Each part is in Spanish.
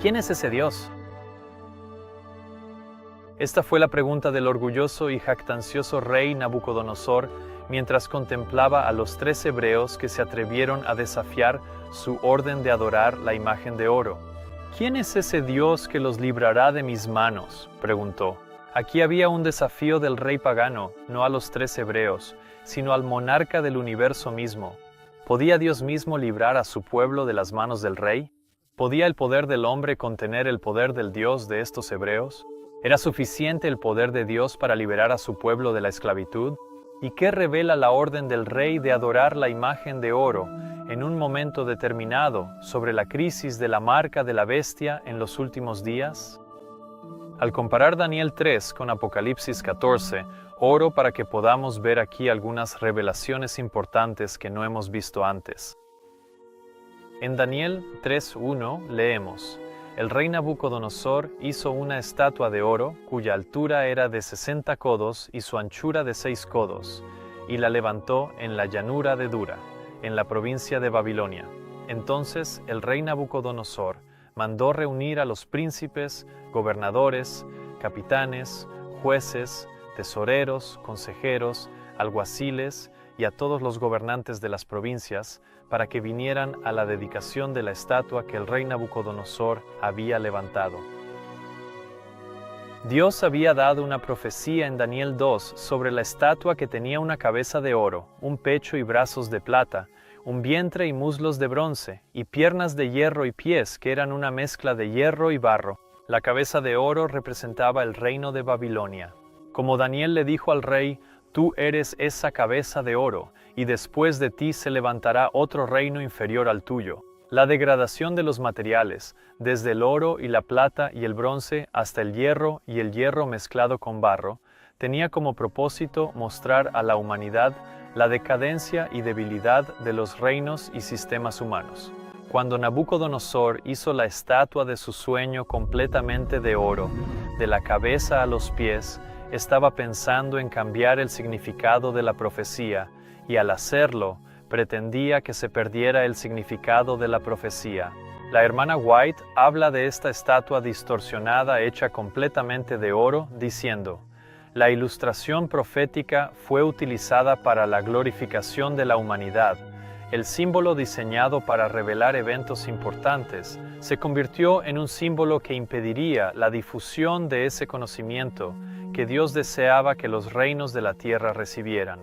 ¿Quién es ese Dios? Esta fue la pregunta del orgulloso y jactancioso rey Nabucodonosor mientras contemplaba a los 3 hebreos que se atrevieron a desafiar su orden de adorar la imagen de oro. ¿Quién es ese Dios que los librará de mis manos?, preguntó. Aquí había un desafío del rey pagano, no a los 3 hebreos, sino al monarca del universo mismo. ¿Podía Dios mismo librar a su pueblo de las manos del rey? ¿Podía el poder del hombre contener el poder del Dios de estos hebreos? ¿Era suficiente el poder de Dios para liberar a su pueblo de la esclavitud? ¿Y qué revela la orden del rey de adorar la imagen de oro en un momento determinado sobre la crisis de la marca de la bestia en los últimos días? Al comparar Daniel 3 con Apocalipsis 14, oro para que podamos ver aquí algunas revelaciones importantes que no hemos visto antes. En Daniel 3:1 leemos: El rey Nabucodonosor hizo una estatua de oro, cuya altura era de 60 codos y su anchura de 6 codos, y la levantó en la llanura de Dura, en la provincia de Babilonia. Entonces el rey Nabucodonosor mandó reunir a los príncipes, gobernadores, capitanes, jueces, tesoreros, consejeros, alguaciles y a todos los gobernantes de las provincias para que vinieran a la dedicación de la estatua que el rey Nabucodonosor había levantado. Dios había dado una profecía en Daniel 2 sobre la estatua que tenía una cabeza de oro, un pecho y brazos de plata, un vientre y muslos de bronce, y piernas de hierro y pies que eran una mezcla de hierro y barro. La cabeza de oro representaba el reino de Babilonia. Como Daniel le dijo al rey: Tú eres esa cabeza de oro, y después de ti se levantará otro reino inferior al tuyo. La degradación de los materiales, desde el oro y la plata y el bronce hasta el hierro y el hierro mezclado con barro, tenía como propósito mostrar a la humanidad la decadencia y debilidad de los reinos y sistemas humanos. Cuando Nabucodonosor hizo la estatua de su sueño completamente de oro, de la cabeza a los pies, estaba pensando en cambiar el significado de la profecía, y al hacerlo, pretendía que se perdiera el significado de la profecía. La hermana White habla de esta estatua distorsionada hecha completamente de oro, diciendo: La ilustración profética fue utilizada para la glorificación de la humanidad. El símbolo diseñado para revelar eventos importantes se convirtió en un símbolo que impediría la difusión de ese conocimiento que Dios deseaba que los reinos de la tierra recibieran.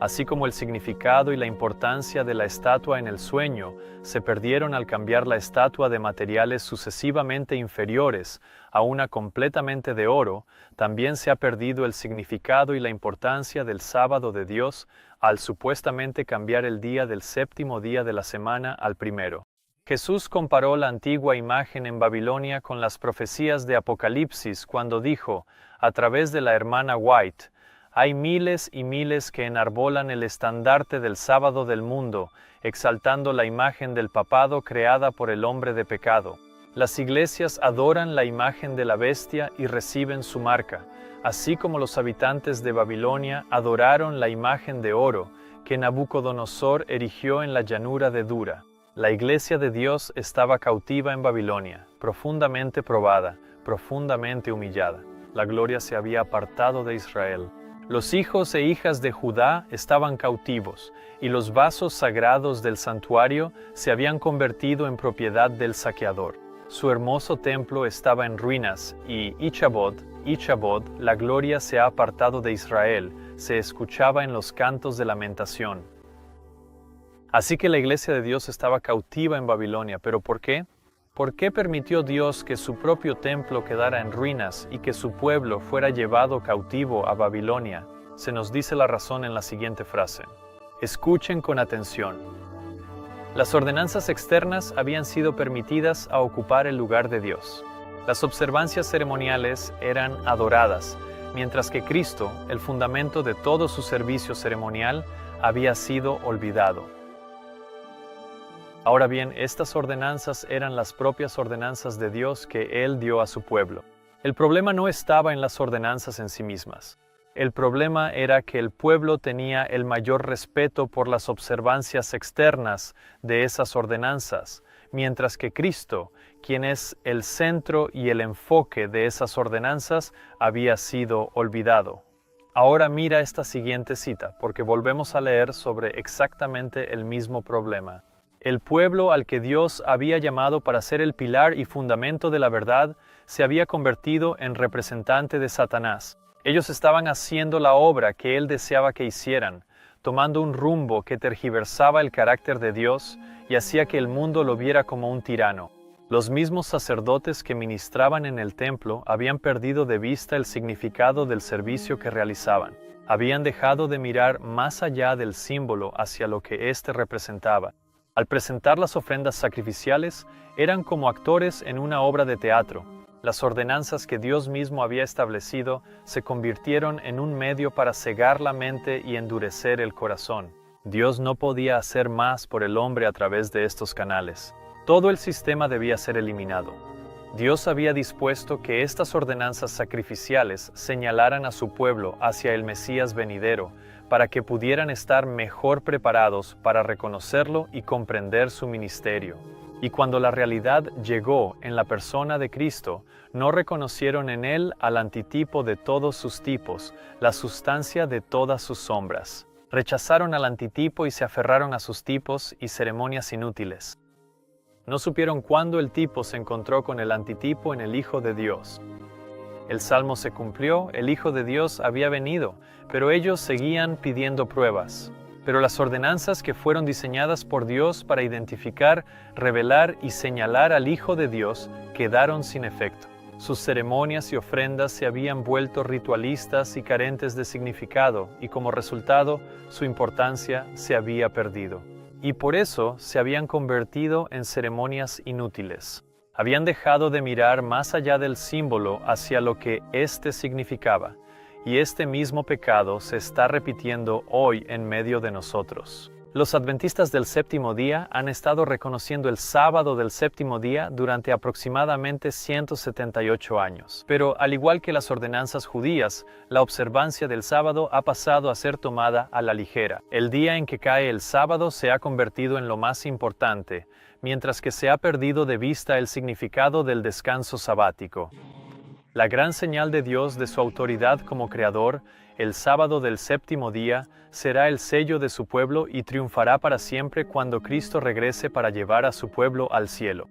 Así como el significado y la importancia de la estatua en el sueño se perdieron al cambiar la estatua de materiales sucesivamente inferiores a una completamente de oro, también se ha perdido el significado y la importancia del sábado de Dios al supuestamente cambiar el día del 7º día de la semana al primero. Jesús comparó la antigua imagen en Babilonia con las profecías de Apocalipsis cuando dijo, a través de la hermana White: Hay miles y miles que enarbolan el estandarte del sábado del mundo, exaltando la imagen del papado creada por el hombre de pecado. Las iglesias adoran la imagen de la bestia y reciben su marca, así como los habitantes de Babilonia adoraron la imagen de oro que Nabucodonosor erigió en la llanura de Dura. La iglesia de Dios estaba cautiva en Babilonia, profundamente probada, profundamente humillada. La gloria se había apartado de Israel. Los hijos e hijas de Judá estaban cautivos, y los vasos sagrados del santuario se habían convertido en propiedad del saqueador. Su hermoso templo estaba en ruinas, y Ichabod, la gloria se ha apartado de Israel, se escuchaba en los cantos de lamentación. Así que la iglesia de Dios estaba cautiva en Babilonia, ¿pero por qué? ¿Por qué permitió Dios que su propio templo quedara en ruinas y que su pueblo fuera llevado cautivo a Babilonia? Se nos dice la razón en la siguiente frase. Escuchen con atención. Las ordenanzas externas habían sido permitidas a ocupar el lugar de Dios. Las observancias ceremoniales eran adoradas, mientras que Cristo, el fundamento de todo su servicio ceremonial, había sido olvidado. Ahora bien, estas ordenanzas eran las propias ordenanzas de Dios que Él dio a su pueblo. El problema no estaba en las ordenanzas en sí mismas. El problema era que el pueblo tenía el mayor respeto por las observancias externas de esas ordenanzas, mientras que Cristo, quien es el centro y el enfoque de esas ordenanzas, había sido olvidado. Ahora mira esta siguiente cita, porque volvemos a leer sobre exactamente el mismo problema. El pueblo al que Dios había llamado para ser el pilar y fundamento de la verdad se había convertido en representante de Satanás. Ellos estaban haciendo la obra que él deseaba que hicieran, tomando un rumbo que tergiversaba el carácter de Dios y hacía que el mundo lo viera como un tirano. Los mismos sacerdotes que ministraban en el templo habían perdido de vista el significado del servicio que realizaban. Habían dejado de mirar más allá del símbolo hacia lo que éste representaba. Al presentar las ofrendas sacrificiales, eran como actores en una obra de teatro. Las ordenanzas que Dios mismo había establecido se convirtieron en un medio para cegar la mente y endurecer el corazón. Dios no podía hacer más por el hombre a través de estos canales. Todo el sistema debía ser eliminado. Dios había dispuesto que estas ordenanzas sacrificiales señalaran a su pueblo hacia el Mesías venidero, para que pudieran estar mejor preparados para reconocerlo y comprender su ministerio. Y cuando la realidad llegó en la persona de Cristo, no reconocieron en él al antitipo de todos sus tipos, la sustancia de todas sus sombras. Rechazaron al antitipo y se aferraron a sus tipos y ceremonias inútiles. No supieron cuándo el tipo se encontró con el antitipo en el Hijo de Dios. El Salmo se cumplió, el Hijo de Dios había venido, pero ellos seguían pidiendo pruebas. Pero las ordenanzas que fueron diseñadas por Dios para identificar, revelar y señalar al Hijo de Dios quedaron sin efecto. Sus ceremonias y ofrendas se habían vuelto ritualistas y carentes de significado, y como resultado, su importancia se había perdido. Y por eso se habían convertido en ceremonias inútiles. Habían dejado de mirar más allá del símbolo hacia lo que éste significaba, y este mismo pecado se está repitiendo hoy en medio de nosotros. Los adventistas del séptimo día han estado reconociendo el sábado del séptimo día durante aproximadamente 178 años. Pero al igual que las ordenanzas judías, la observancia del sábado ha pasado a ser tomada a la ligera. El día en que cae el sábado se ha convertido en lo más importante, mientras que se ha perdido de vista el significado del descanso sabático. La gran señal de Dios de su autoridad como creador, el sábado del séptimo día, será el sello de su pueblo y triunfará para siempre cuando Cristo regrese para llevar a su pueblo al cielo.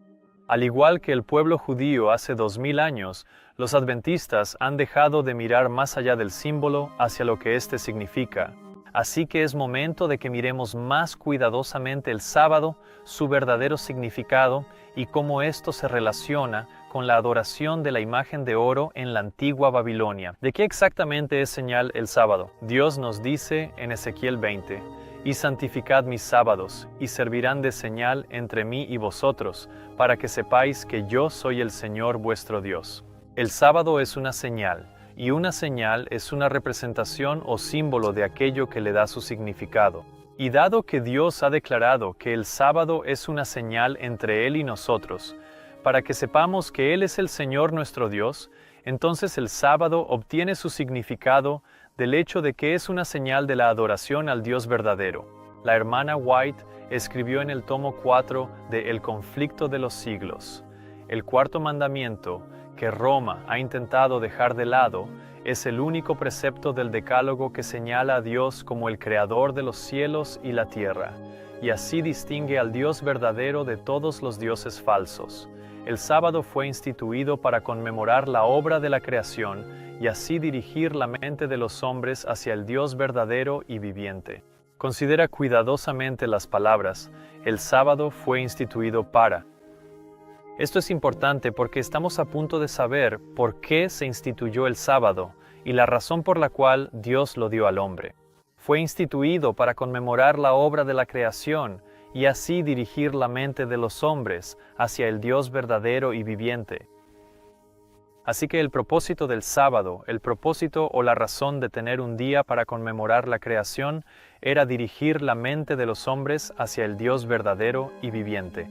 Al igual que el pueblo judío hace 2000 años, los adventistas han dejado de mirar más allá del símbolo hacia lo que éste significa. Así que es momento de que miremos más cuidadosamente el sábado, su verdadero significado y cómo esto se relaciona con la adoración de la imagen de oro en la antigua Babilonia. ¿De qué exactamente es señal el sábado? Dios nos dice en Ezequiel 20, «Y santificad mis sábados, y servirán de señal entre mí y vosotros, para que sepáis que yo soy el Señor vuestro Dios». El sábado es una señal, y una señal es una representación o símbolo de aquello que le da su significado. Y dado que Dios ha declarado que el sábado es una señal entre Él y nosotros, para que sepamos que Él es el Señor nuestro Dios, entonces el sábado obtiene su significado del hecho de que es una señal de la adoración al Dios verdadero. La hermana White escribió en el tomo 4 de El conflicto de los siglos: el cuarto mandamiento, que Roma ha intentado dejar de lado, es el único precepto del Decálogo que señala a Dios como el creador de los cielos y la tierra, y así distingue al Dios verdadero de todos los dioses falsos. El sábado fue instituido para conmemorar la obra de la creación y así dirigir la mente de los hombres hacia el Dios verdadero y viviente. Considera cuidadosamente las palabras: el sábado fue instituido para. Esto es importante porque estamos a punto de saber por qué se instituyó el sábado y la razón por la cual Dios lo dio al hombre. Fue instituido para conmemorar la obra de la creación y así dirigir la mente de los hombres hacia el Dios verdadero y viviente. Así que el propósito del sábado, el propósito o la razón de tener un día para conmemorar la creación, era dirigir la mente de los hombres hacia el Dios verdadero y viviente.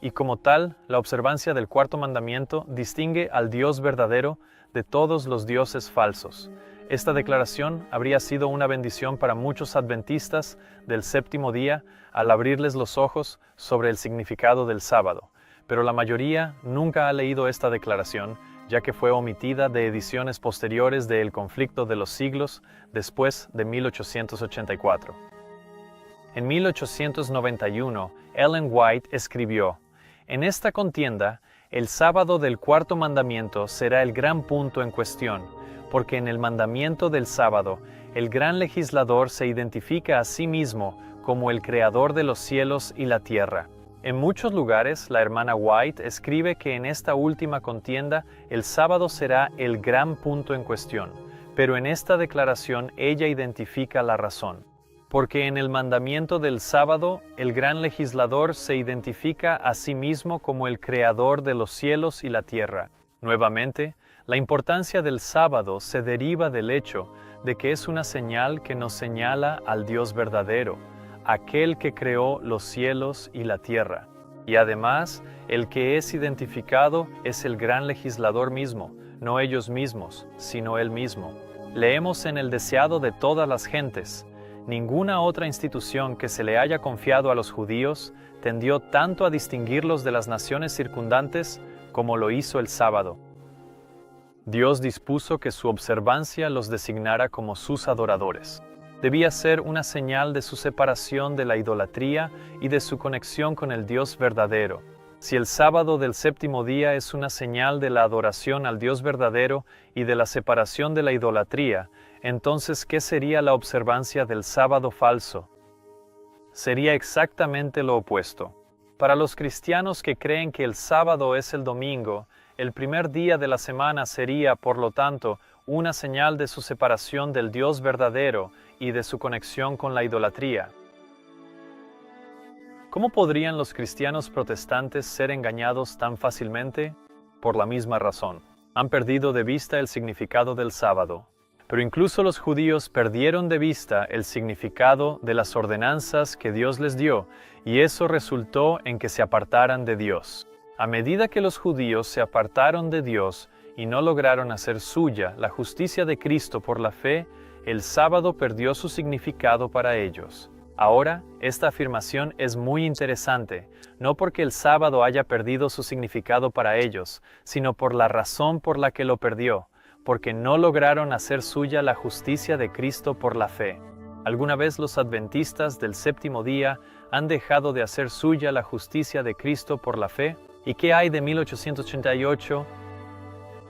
Y como tal, la observancia del cuarto mandamiento distingue al Dios verdadero de todos los dioses falsos. Esta declaración habría sido una bendición para muchos adventistas del séptimo día al abrirles los ojos sobre el significado del sábado, pero la mayoría nunca ha leído esta declaración, ya que fue omitida de ediciones posteriores de El conflicto de los siglos después de 1884. En 1891, Ellen White escribió: «En esta contienda, el sábado del cuarto mandamiento será el gran punto en cuestión, porque en el mandamiento del sábado, el gran legislador se identifica a sí mismo como el creador de los cielos y la tierra». En muchos lugares, la hermana White escribe que en esta última contienda el sábado será el gran punto en cuestión, pero en esta declaración ella identifica la razón. Porque en el mandamiento del sábado, el gran legislador se identifica a sí mismo como el creador de los cielos y la tierra. Nuevamente, la importancia del sábado se deriva del hecho de que es una señal que nos señala al Dios verdadero, aquel que creó los cielos y la tierra. Y además, el que es identificado es el gran legislador mismo, no ellos mismos, sino él mismo. Leemos en el deseado de todas las gentes: ninguna otra institución que se le haya confiado a los judíos tendió tanto a distinguirlos de las naciones circundantes como lo hizo el sábado. Dios dispuso que su observancia los designara como sus adoradores. Debía ser una señal de su separación de la idolatría y de su conexión con el Dios verdadero. Si el sábado del séptimo día es una señal de la adoración al Dios verdadero y de la separación de la idolatría, entonces, ¿qué sería la observancia del sábado falso? Sería exactamente lo opuesto. Para los cristianos que creen que el sábado es el domingo, el primer día de la semana sería, por lo tanto, una señal de su separación del Dios verdadero y de su conexión con la idolatría. ¿Cómo podrían los cristianos protestantes ser engañados tan fácilmente? Por la misma razón. Han perdido de vista el significado del sábado. Pero incluso los judíos perdieron de vista el significado de las ordenanzas que Dios les dio, y eso resultó en que se apartaran de Dios. A medida que los judíos se apartaron de Dios y no lograron hacer suya la justicia de Cristo por la fe, el sábado perdió su significado para ellos. Ahora, esta afirmación es muy interesante, no porque el sábado haya perdido su significado para ellos, sino por la razón por la que lo perdió, porque no lograron hacer suya la justicia de Cristo por la fe. ¿Alguna vez los adventistas del séptimo día han dejado de hacer suya la justicia de Cristo por la fe? ¿Y qué hay de 1888?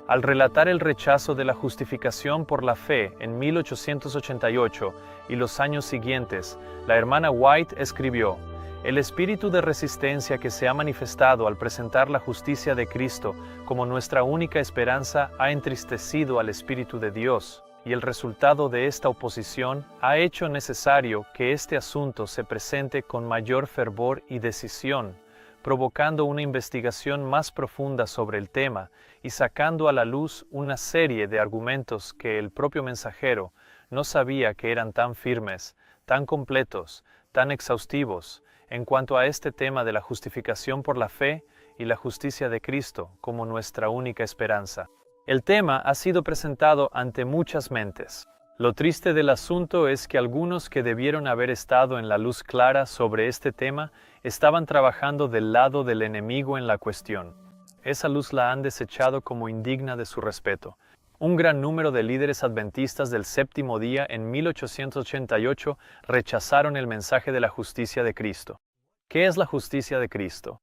Al relatar el rechazo de la justificación por la fe en 1888 y los años siguientes, la hermana White escribió: «El espíritu de resistencia que se ha manifestado al presentar la justicia de Cristo como nuestra única esperanza ha entristecido al Espíritu de Dios, y el resultado de esta oposición ha hecho necesario que este asunto se presente con mayor fervor y decisión, provocando una investigación más profunda sobre el tema y sacando a la luz una serie de argumentos que el propio mensajero no sabía que eran tan firmes, tan completos, tan exhaustivos, en cuanto a este tema de la justificación por la fe y la justicia de Cristo como nuestra única esperanza. El tema ha sido presentado ante muchas mentes. Lo triste del asunto es que algunos que debieron haber estado en la luz clara sobre este tema estaban trabajando del lado del enemigo en la cuestión. Esa luz la han desechado como indigna de su respeto. Un gran número de líderes adventistas del séptimo día en 1888 rechazaron el mensaje de la justicia de Cristo. ¿Qué es la justicia de Cristo?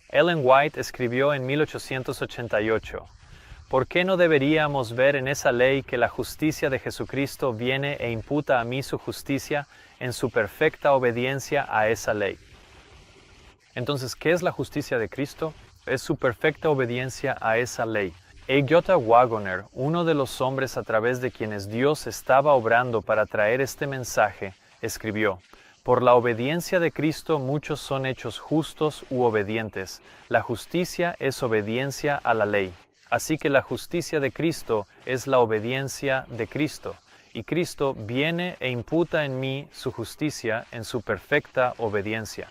Ellen White escribió en 1888: «¿Por qué no deberíamos ver en esa ley que la justicia de Jesucristo viene e imputa a mí su justicia en su perfecta obediencia a esa ley?» Entonces, ¿qué es la justicia de Cristo? Es su perfecta obediencia a esa ley. J. Waggoner, uno de los hombres a través de quienes Dios estaba obrando para traer este mensaje, escribió: «Por la obediencia de Cristo muchos son hechos justos u obedientes. La justicia es obediencia a la ley. Así que la justicia de Cristo es la obediencia de Cristo, y Cristo viene e imputa en mí su justicia en su perfecta obediencia».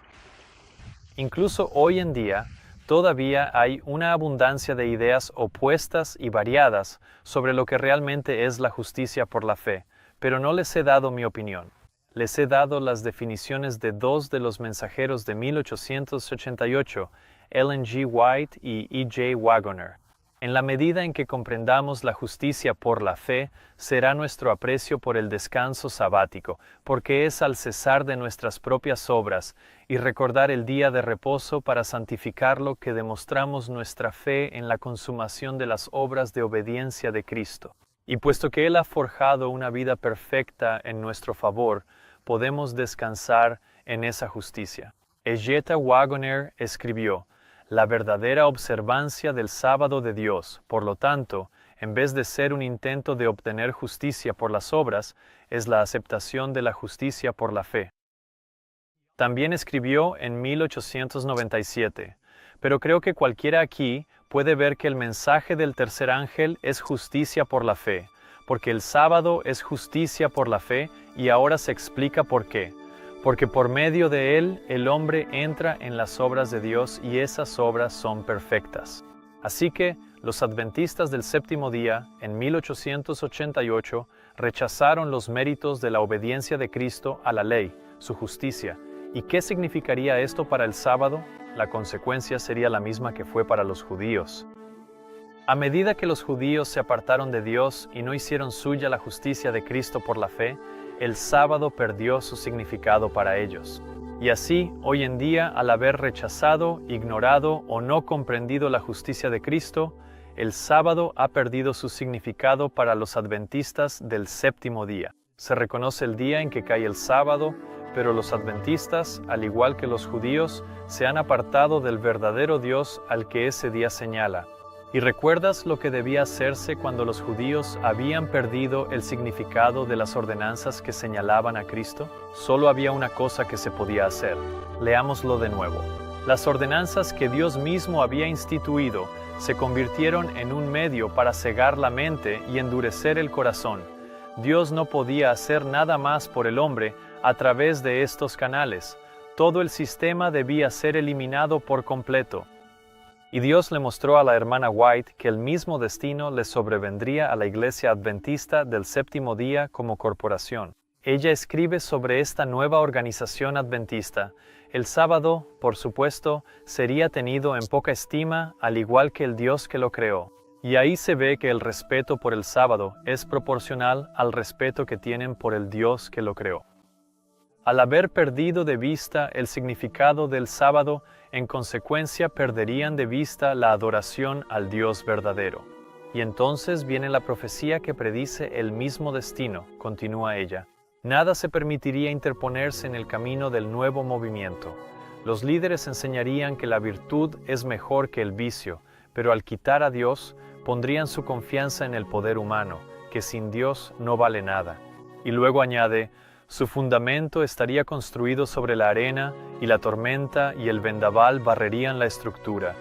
Incluso hoy en día, todavía hay una abundancia de ideas opuestas y variadas sobre lo que realmente es la justicia por la fe, pero no les he dado mi opinión. Les he dado las definiciones de dos de los mensajeros de 1888, Ellen G. White y E. J. Waggoner. En la medida en que comprendamos la justicia por la fe, será nuestro aprecio por el descanso sabático, porque es al cesar de nuestras propias obras y recordar el día de reposo para santificarlo que demostramos nuestra fe en la consumación de las obras de obediencia de Cristo. Y puesto que Él ha forjado una vida perfecta en nuestro favor, podemos descansar en esa justicia. E. J. Waggoner escribió: la verdadera observancia del sábado de Dios, por lo tanto, en vez de ser un intento de obtener justicia por las obras, es la aceptación de la justicia por la fe. También escribió en 1897, pero creo que cualquiera aquí puede ver que el mensaje del tercer ángel es justicia por la fe, porque el sábado es justicia por la fe y ahora se explica por qué. Porque por medio de él el hombre entra en las obras de Dios y esas obras son perfectas. Así que los adventistas del séptimo día, en 1888, rechazaron los méritos de la obediencia de Cristo a la ley, su justicia. ¿Y qué significaría esto para el sábado? La consecuencia sería la misma que fue para los judíos. A medida que los judíos se apartaron de Dios y no hicieron suya la justicia de Cristo por la fe, el sábado perdió su significado para ellos. Y así, hoy en día, al haber rechazado, ignorado o no comprendido la justicia de Cristo, el sábado ha perdido su significado para los adventistas del séptimo día. Se reconoce el día en que cae el sábado, pero los adventistas, al igual que los judíos, se han apartado del verdadero Dios al que ese día señala. ¿Y recuerdas lo que debía hacerse cuando los judíos habían perdido el significado de las ordenanzas que señalaban a Cristo? Solo había una cosa que se podía hacer. Leámoslo de nuevo. Las ordenanzas que Dios mismo había instituido se convirtieron en un medio para cegar la mente y endurecer el corazón. Dios no podía hacer nada más por el hombre a través de estos canales. Todo el sistema debía ser eliminado por completo. Y Dios le mostró a la hermana White que el mismo destino le sobrevendría a la Iglesia Adventista del séptimo día como corporación. Ella escribe sobre esta nueva organización adventista. El sábado, por supuesto, sería tenido en poca estima, al igual que el Dios que lo creó. Y ahí se ve que el respeto por el sábado es proporcional al respeto que tienen por el Dios que lo creó. Al haber perdido de vista el significado del sábado, en consecuencia perderían de vista la adoración al Dios verdadero. Y entonces viene la profecía que predice el mismo destino, continúa ella. Nada se permitiría interponerse en el camino del nuevo movimiento. Los líderes enseñarían que la virtud es mejor que el vicio, pero al quitar a Dios, pondrían su confianza en el poder humano, que sin Dios no vale nada. Y luego añade: su fundamento estaría construido sobre la arena, y la tormenta y el vendaval barrerían la estructura.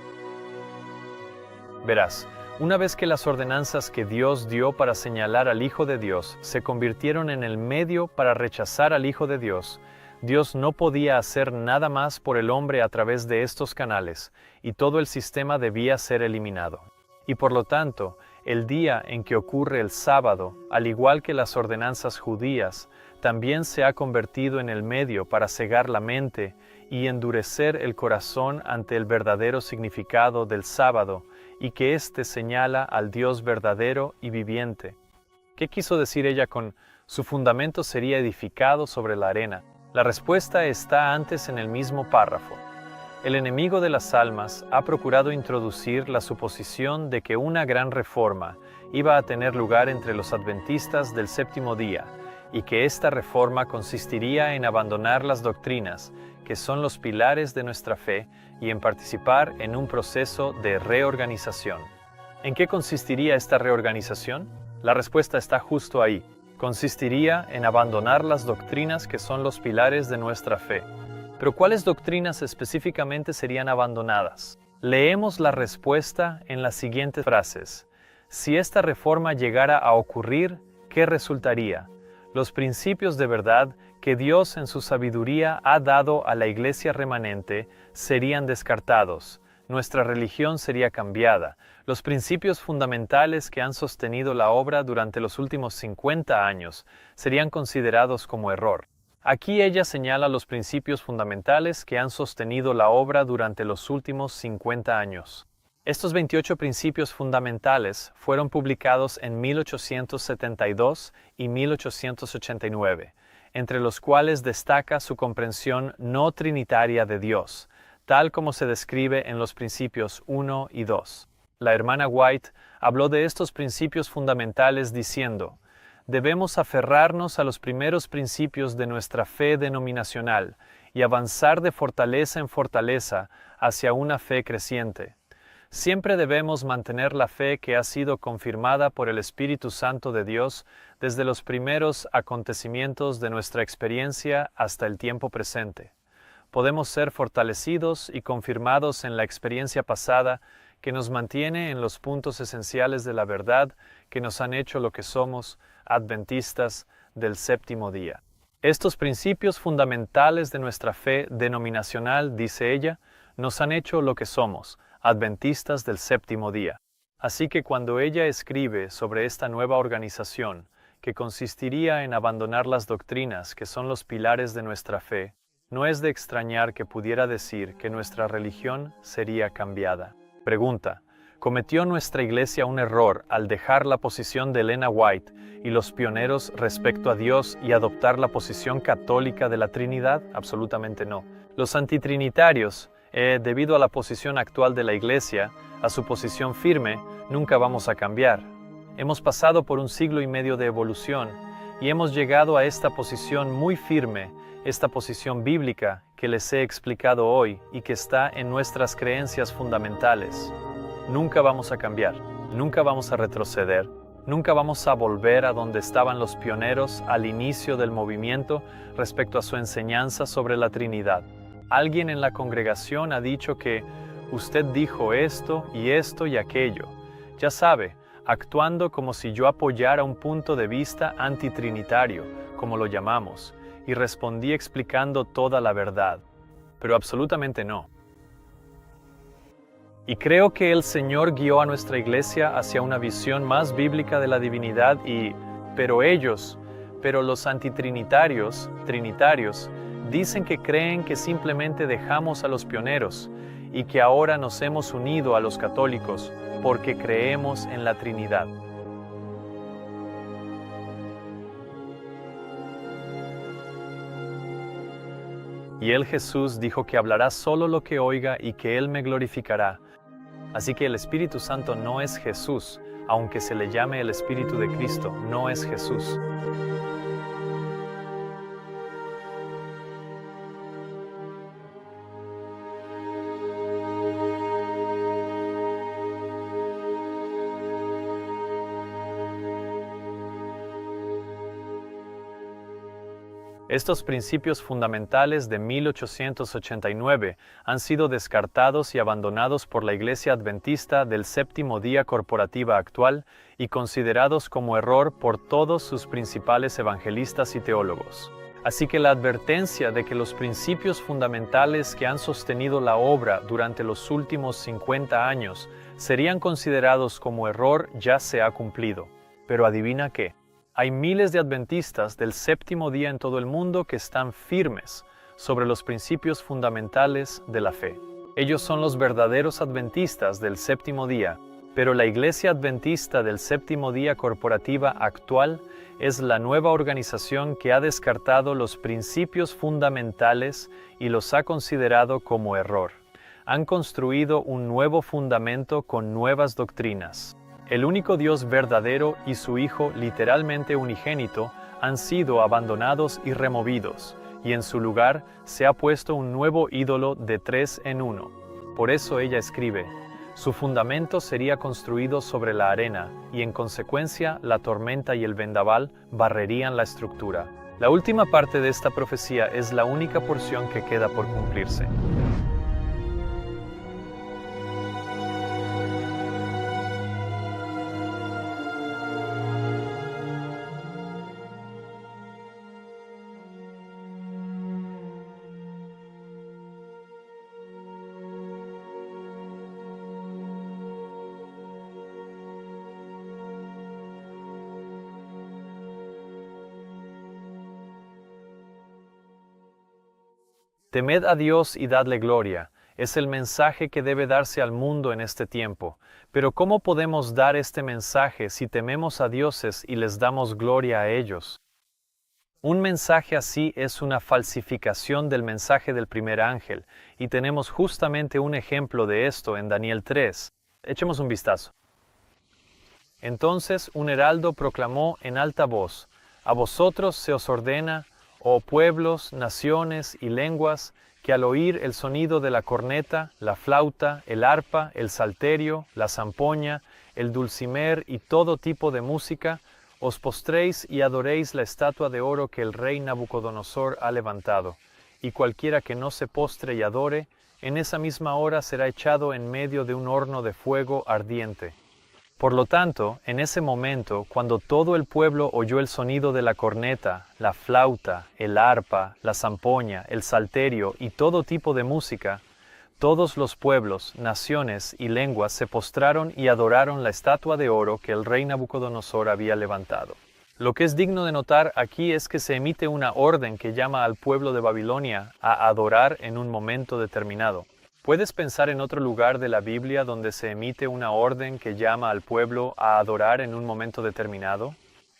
Verás, una vez que las ordenanzas que Dios dio para señalar al Hijo de Dios se convirtieron en el medio para rechazar al Hijo de Dios, Dios no podía hacer nada más por el hombre a través de estos canales, y todo el sistema debía ser eliminado. Y por lo tanto, el día en que ocurre el sábado, al igual que las ordenanzas judías, también se ha convertido en el medio para cegar la mente y endurecer el corazón ante el verdadero significado del sábado, y que éste señala al Dios verdadero y viviente. ¿Qué quiso decir ella con su fundamento sería edificado sobre la arena? La respuesta está antes en el mismo párrafo. El enemigo de las almas ha procurado introducir la suposición de que una gran reforma iba a tener lugar entre los adventistas del séptimo día, y que esta reforma consistiría en abandonar las doctrinas, que son los pilares de nuestra fe, y en participar en un proceso de reorganización. ¿En qué consistiría esta reorganización? La respuesta está justo ahí. Consistiría en abandonar las doctrinas que son los pilares de nuestra fe. Pero ¿cuáles doctrinas específicamente serían abandonadas? Leemos la respuesta en las siguientes frases. Si esta reforma llegara a ocurrir, ¿qué resultaría? Los principios de verdad que Dios en su sabiduría ha dado a la iglesia remanente serían descartados. nuestra religión sería cambiada. Los principios fundamentales que han sostenido la obra durante los últimos 50 años serían considerados como error. Aquí ella señala los principios fundamentales que han sostenido la obra durante los últimos 50 años. Estos 28 principios fundamentales fueron publicados en 1872 y 1889, entre los cuales destaca su comprensión no trinitaria de Dios, tal como se describe en los principios 1 y 2. La hermana White habló de estos principios fundamentales diciendo: debemos aferrarnos a los primeros principios de nuestra fe denominacional y avanzar de fortaleza en fortaleza hacia una fe creciente. Siempre debemos mantener la fe que ha sido confirmada por el Espíritu Santo de Dios desde los primeros acontecimientos de nuestra experiencia hasta el tiempo presente. Podemos ser fortalecidos y confirmados en la experiencia pasada que nos mantiene en los puntos esenciales de la verdad que nos han hecho lo que somos, adventistas del séptimo día. Estos principios fundamentales de nuestra fe denominacional, dice ella, nos han hecho lo que somos, adventistas del séptimo día. Así que cuando ella escribe sobre esta nueva organización, que consistiría en abandonar las doctrinas que son los pilares de nuestra fe, no es de extrañar que pudiera decir que nuestra religión sería cambiada. Pregunta: ¿cometió nuestra Iglesia un error al dejar la posición de Elena White y los pioneros respecto a Dios y adoptar la posición católica de la Trinidad? Absolutamente no. Los antitrinitarios, debido a la posición actual de la Iglesia, a su posición firme, nunca vamos a cambiar. Hemos pasado por un siglo y medio de evolución y hemos llegado a esta posición muy firme, esta posición bíblica que les he explicado hoy y que está en nuestras creencias fundamentales. Nunca vamos a cambiar, nunca vamos a retroceder, nunca vamos a volver a donde estaban los pioneros al inicio del movimiento respecto a su enseñanza sobre la Trinidad. Alguien en la congregación ha dicho que usted dijo esto y aquello. Ya sabe, actuando como si yo apoyara un punto de vista antitrinitario, como lo llamamos, y respondí explicando toda la verdad. Pero absolutamente no. Y creo que el Señor guió a nuestra Iglesia hacia una visión más bíblica de la divinidad pero los antitrinitarios, dicen que creen que simplemente dejamos a los pioneros y que ahora nos hemos unido a los católicos porque creemos en la Trinidad. Y él, Jesús, dijo que hablará solo lo que oiga y que él me glorificará. Así que el Espíritu Santo no es Jesús, aunque se le llame el Espíritu de Cristo, no es Jesús. Estos principios fundamentales de 1889 han sido descartados y abandonados por la Iglesia Adventista del Séptimo Día Corporativa actual y considerados como error por todos sus principales evangelistas y teólogos. Así que la advertencia de que los principios fundamentales que han sostenido la obra durante los últimos 50 años serían considerados como error ya se ha cumplido. Pero adivina qué. Hay miles de adventistas del séptimo día en todo el mundo que están firmes sobre los principios fundamentales de la fe. Ellos son los verdaderos adventistas del séptimo día, pero la Iglesia Adventista del Séptimo Día Corporativa actual es la nueva organización que ha descartado los principios fundamentales y los ha considerado como error. Han construido un nuevo fundamento con nuevas doctrinas. El único Dios verdadero y su Hijo literalmente unigénito han sido abandonados y removidos, y en su lugar se ha puesto un nuevo ídolo de 3 en 1. Por eso ella escribe: su fundamento sería construido sobre la arena, y en consecuencia la tormenta y el vendaval barrerían la estructura. La última parte de esta profecía es la única porción que queda por cumplirse. Temed a Dios y dadle gloria. Es el mensaje que debe darse al mundo en este tiempo. Pero ¿cómo podemos dar este mensaje si tememos a dioses y les damos gloria a ellos? Un mensaje así es una falsificación del mensaje del primer ángel, y tenemos justamente un ejemplo de esto en Daniel 3. Echemos un vistazo. Entonces un heraldo proclamó en alta voz: A vosotros se os ordena, oh pueblos, naciones y lenguas, que al oír el sonido de la corneta, la flauta, el arpa, el salterio, la zampoña, el dulcimer y todo tipo de música, os postréis y adoréis la estatua de oro que el rey Nabucodonosor ha levantado, y cualquiera que no se postre y adore, en esa misma hora será echado en medio de un horno de fuego ardiente. Por lo tanto, en ese momento, cuando todo el pueblo oyó el sonido de la corneta, la flauta, el arpa, la zampoña, el salterio y todo tipo de música, todos los pueblos, naciones y lenguas se postraron y adoraron la estatua de oro que el rey Nabucodonosor había levantado. Lo que es digno de notar aquí es que se emite una orden que llama al pueblo de Babilonia a adorar en un momento determinado. ¿Puedes pensar en otro lugar de la Biblia donde se emite una orden que llama al pueblo a adorar en un momento determinado?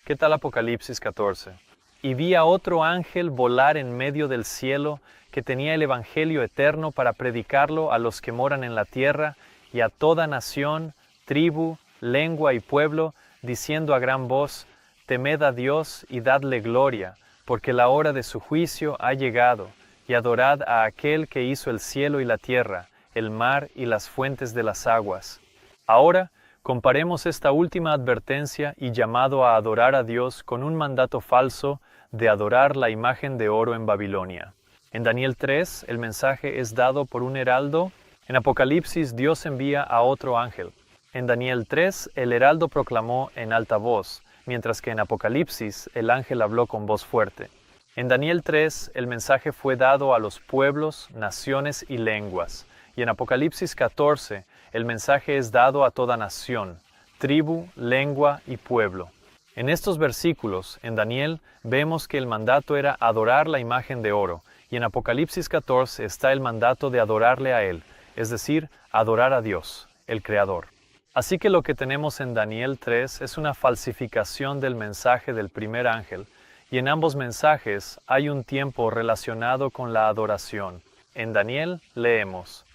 ¿Qué tal Apocalipsis 14? Y vi a otro ángel volar en medio del cielo que tenía el evangelio eterno para predicarlo a los que moran en la tierra y a toda nación, tribu, lengua y pueblo, diciendo a gran voz: Temed a Dios y dadle gloria, porque la hora de su juicio ha llegado. Y adorad a aquel que hizo el cielo y la tierra, el mar y las fuentes de las aguas. Ahora, comparemos esta última advertencia y llamado a adorar a Dios con un mandato falso de adorar la imagen de oro en Babilonia. En Daniel 3, el mensaje es dado por un heraldo. En Apocalipsis, Dios envía a otro ángel. En Daniel 3, el heraldo proclamó en alta voz, mientras que en Apocalipsis, el ángel habló con voz fuerte. En Daniel 3, el mensaje fue dado a los pueblos, naciones y lenguas, y en Apocalipsis 14, el mensaje es dado a toda nación, tribu, lengua y pueblo. En estos versículos, en Daniel, vemos que el mandato era adorar la imagen de oro, y en Apocalipsis 14 está el mandato de adorarle a Él, es decir, adorar a Dios, el Creador. Así que lo que tenemos en Daniel 3 es una falsificación del mensaje del primer ángel, y en ambos mensajes hay un tiempo relacionado con la adoración. En Daniel leemos: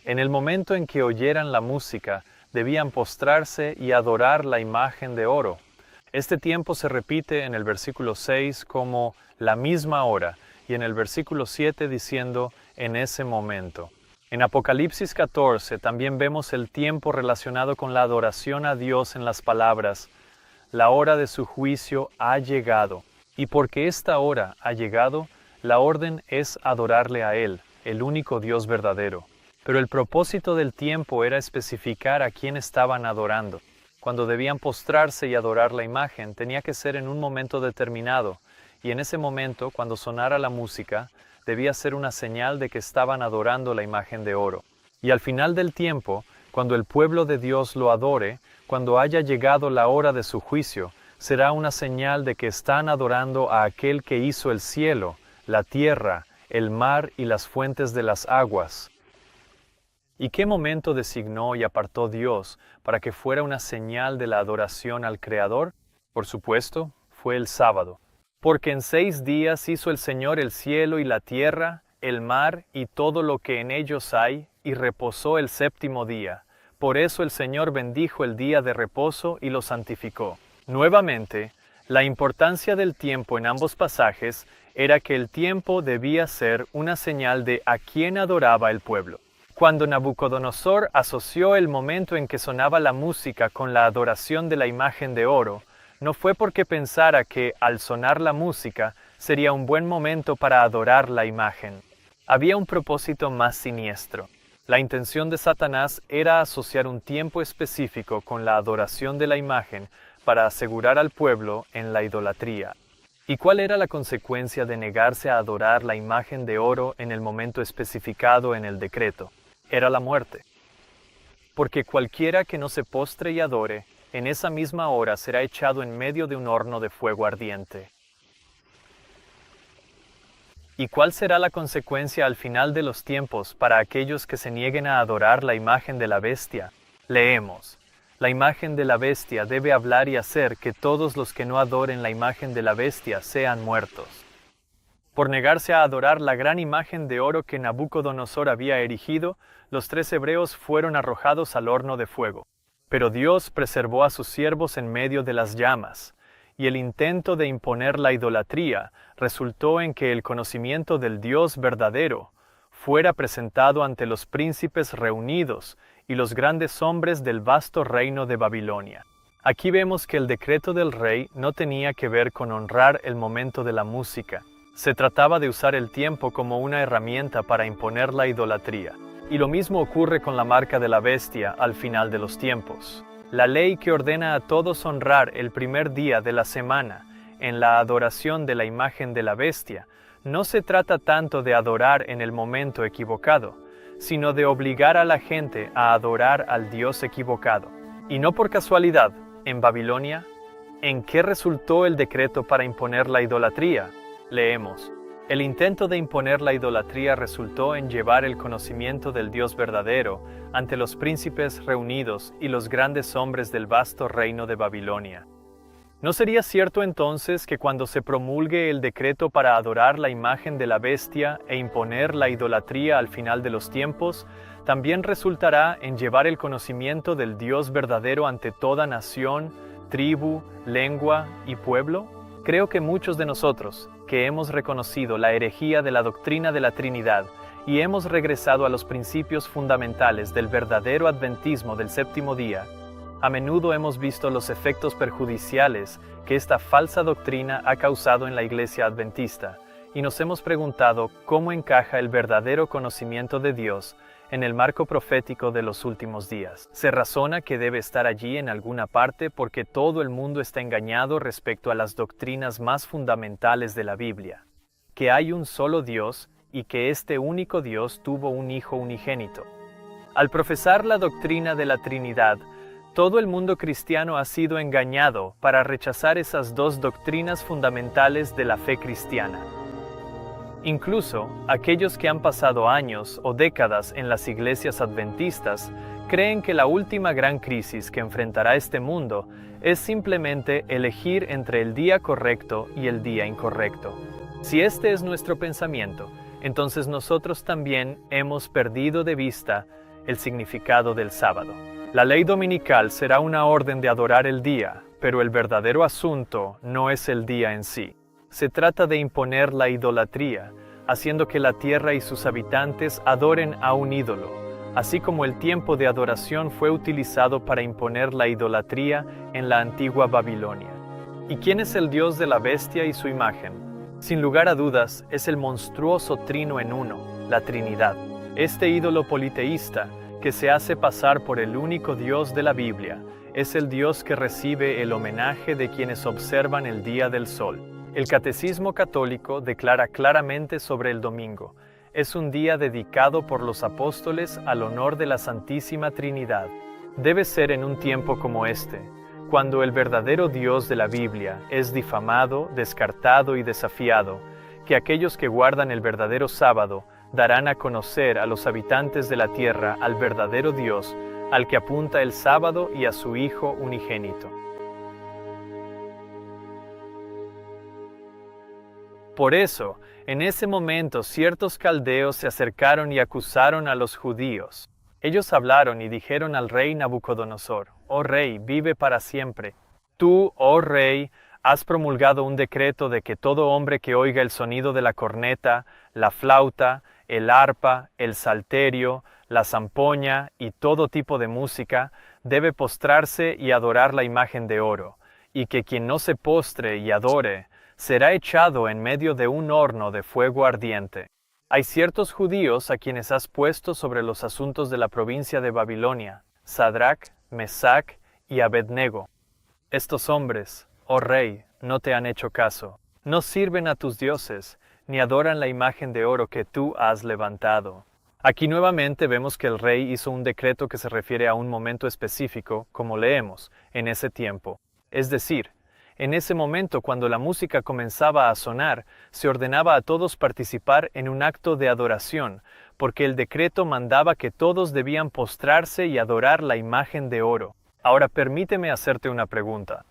En el momento en que oyeran la música, debían postrarse y adorar la imagen de oro. Este tiempo se repite en el versículo 6 como la misma hora, y en el versículo 7 diciendo en ese momento. En Apocalipsis 14 también vemos el tiempo relacionado con la adoración a Dios en las palabras: La hora de su juicio ha llegado. Y porque esta hora ha llegado, la orden es adorarle a Él, el único Dios verdadero. Pero el propósito del tiempo era especificar a quién estaban adorando. Cuando debían postrarse y adorar la imagen, tenía que ser en un momento determinado, y en ese momento, cuando sonara la música, debía ser una señal de que estaban adorando la imagen de oro. Y al final del tiempo, cuando el pueblo de Dios lo adore, cuando haya llegado la hora de su juicio, será una señal de que están adorando a aquel que hizo el cielo, la tierra, el mar y las fuentes de las aguas. ¿Y qué momento designó y apartó Dios para que fuera una señal de la adoración al Creador? Por supuesto, fue el sábado. Porque en 6 días hizo el Señor el cielo y la tierra, el mar y todo lo que en ellos hay, y reposó el 7º día. Por eso el Señor bendijo el día de reposo y lo santificó. Nuevamente, la importancia del tiempo en ambos pasajes era que el tiempo debía ser una señal de a quién adoraba el pueblo. Cuando Nabucodonosor asoció el momento en que sonaba la música con la adoración de la imagen de oro, no fue porque pensara que, al sonar la música, sería un buen momento para adorar la imagen. Había un propósito más siniestro. La intención de Satanás era asociar un tiempo específico con la adoración de la imagen para asegurar al pueblo en la idolatría. ¿Y cuál era la consecuencia de negarse a adorar la imagen de oro en el momento especificado en el decreto? Era la muerte. Porque cualquiera que no se postre y adore, en esa misma hora será echado en medio de un horno de fuego ardiente. ¿Y cuál será la consecuencia al final de los tiempos para aquellos que se nieguen a adorar la imagen de la bestia? Leemos. La imagen de la bestia debe hablar y hacer que todos los que no adoren la imagen de la bestia sean muertos. Por negarse a adorar la gran imagen de oro que Nabucodonosor había erigido, los 3 hebreos fueron arrojados al horno de fuego. Pero Dios preservó a sus siervos en medio de las llamas, y el intento de imponer la idolatría resultó en que el conocimiento del Dios verdadero fuera presentado ante los príncipes reunidos y los grandes hombres del vasto reino de Babilonia. Aquí vemos que el decreto del rey no tenía que ver con honrar el momento de la música. Se trataba de usar el tiempo como una herramienta para imponer la idolatría. Y lo mismo ocurre con la marca de la bestia al final de los tiempos. La ley que ordena a todos honrar el primer día de la semana en la adoración de la imagen de la bestia, no se trata tanto de adorar en el momento equivocado, sino de obligar a la gente a adorar al Dios equivocado. Y no por casualidad, en Babilonia, ¿en qué resultó el decreto para imponer la idolatría? Leemos. El intento de imponer la idolatría resultó en llevar el conocimiento del Dios verdadero ante los príncipes reunidos y los grandes hombres del vasto reino de Babilonia. ¿No sería cierto entonces que cuando se promulgue el decreto para adorar la imagen de la bestia e imponer la idolatría al final de los tiempos, también resultará en llevar el conocimiento del Dios verdadero ante toda nación, tribu, lengua y pueblo? Creo que muchos de nosotros, que hemos reconocido la herejía de la doctrina de la Trinidad y hemos regresado a los principios fundamentales del verdadero adventismo del séptimo día, a menudo hemos visto los efectos perjudiciales que esta falsa doctrina ha causado en la Iglesia Adventista, y nos hemos preguntado cómo encaja el verdadero conocimiento de Dios en el marco profético de los últimos días. Se razona que debe estar allí en alguna parte porque todo el mundo está engañado respecto a las doctrinas más fundamentales de la Biblia, que hay un solo Dios y que este único Dios tuvo un Hijo unigénito. Al profesar la doctrina de la Trinidad, todo el mundo cristiano ha sido engañado para rechazar esas dos doctrinas fundamentales de la fe cristiana. Incluso, aquellos que han pasado años o décadas en las iglesias adventistas creen que la última gran crisis que enfrentará este mundo es simplemente elegir entre el día correcto y el día incorrecto. Si este es nuestro pensamiento, entonces nosotros también hemos perdido de vista el significado del sábado. La ley dominical será una orden de adorar el día, pero el verdadero asunto no es el día en sí. Se trata de imponer la idolatría, haciendo que la tierra y sus habitantes adoren a un ídolo, así como el tiempo de adoración fue utilizado para imponer la idolatría en la antigua Babilonia. ¿Y quién es el Dios de la bestia y su imagen? Sin lugar a dudas, es el monstruoso trino en uno, la Trinidad. Este ídolo politeísta, que se hace pasar por el único Dios de la Biblia, es el Dios que recibe el homenaje de quienes observan el día del sol. El Catecismo Católico declara claramente sobre el domingo: es un día dedicado por los apóstoles al honor de la Santísima Trinidad. Debe ser en un tiempo como este, cuando el verdadero Dios de la Biblia es difamado, descartado y desafiado, que aquellos que guardan el verdadero sábado darán a conocer a los habitantes de la tierra al verdadero Dios, al que apunta el sábado y a su Hijo unigénito. Por eso, en ese momento ciertos caldeos se acercaron y acusaron a los judíos. Ellos hablaron y dijeron al rey Nabucodonosor: «Oh rey, vive para siempre. Tú, oh rey, has promulgado un decreto de que todo hombre que oiga el sonido de la corneta, la flauta, el arpa, el salterio, la zampoña y todo tipo de música, debe postrarse y adorar la imagen de oro, y que quien no se postre y adore, será echado en medio de un horno de fuego ardiente. Hay ciertos judíos a quienes has puesto sobre los asuntos de la provincia de Babilonia, Sadrach, Mesach y Abednego. Estos hombres, oh rey, no te han hecho caso, no sirven a tus dioses, ni adoran la imagen de oro que tú has levantado». Aquí nuevamente vemos que el rey hizo un decreto que se refiere a un momento específico, como leemos, en ese tiempo. Es decir, En ese momento, cuando la música comenzaba a sonar, se ordenaba a todos participar en un acto de adoración, porque el decreto mandaba que todos debían postrarse y adorar la imagen de oro. Ahora permíteme hacerte una pregunta.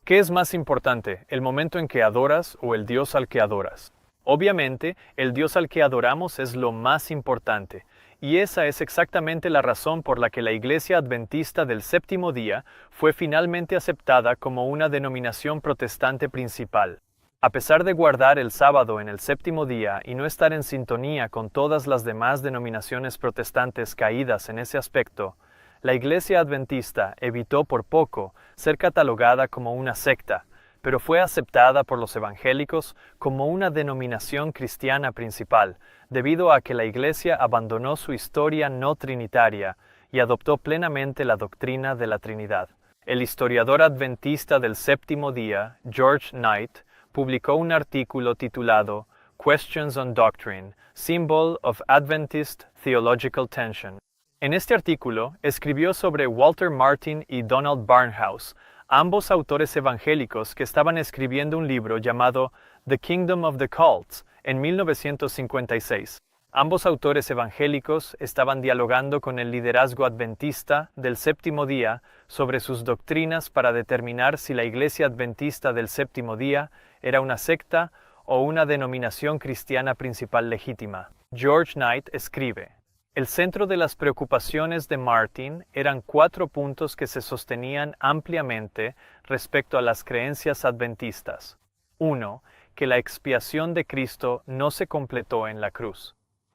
¿Qué es más importante, el momento en que adoras o el Dios al que adoras? Obviamente, el Dios al que adoramos es lo más importante, y esa es exactamente la razón por la que la Iglesia Adventista del Séptimo Día fue finalmente aceptada como una denominación protestante principal. A pesar de guardar el sábado en el séptimo día y no estar en sintonía con todas las demás denominaciones protestantes caídas en ese aspecto, la Iglesia Adventista evitó por poco ser catalogada como una secta, pero fue aceptada por los evangélicos como una denominación cristiana principal, debido a que la Iglesia abandonó su historia no trinitaria y adoptó plenamente la doctrina de la Trinidad. El historiador adventista del séptimo día, George Knight, publicó un artículo titulado Questions on Doctrine, Symbol of Adventist Theological Tension. En este artículo, escribió sobre Walter Martin y Donald Barnhouse, ambos autores evangélicos que estaban escribiendo un libro llamado The Kingdom of the Cults en 1956. Ambos autores evangélicos estaban dialogando con el liderazgo adventista del séptimo día sobre sus doctrinas para determinar si la Iglesia Adventista del séptimo día era una secta o una denominación cristiana principal legítima. George Knight escribe: el centro de las preocupaciones de Martin eran 4 puntos que se sostenían ampliamente respecto a las creencias adventistas. 1. Que la expiación de Cristo no se completó en la cruz.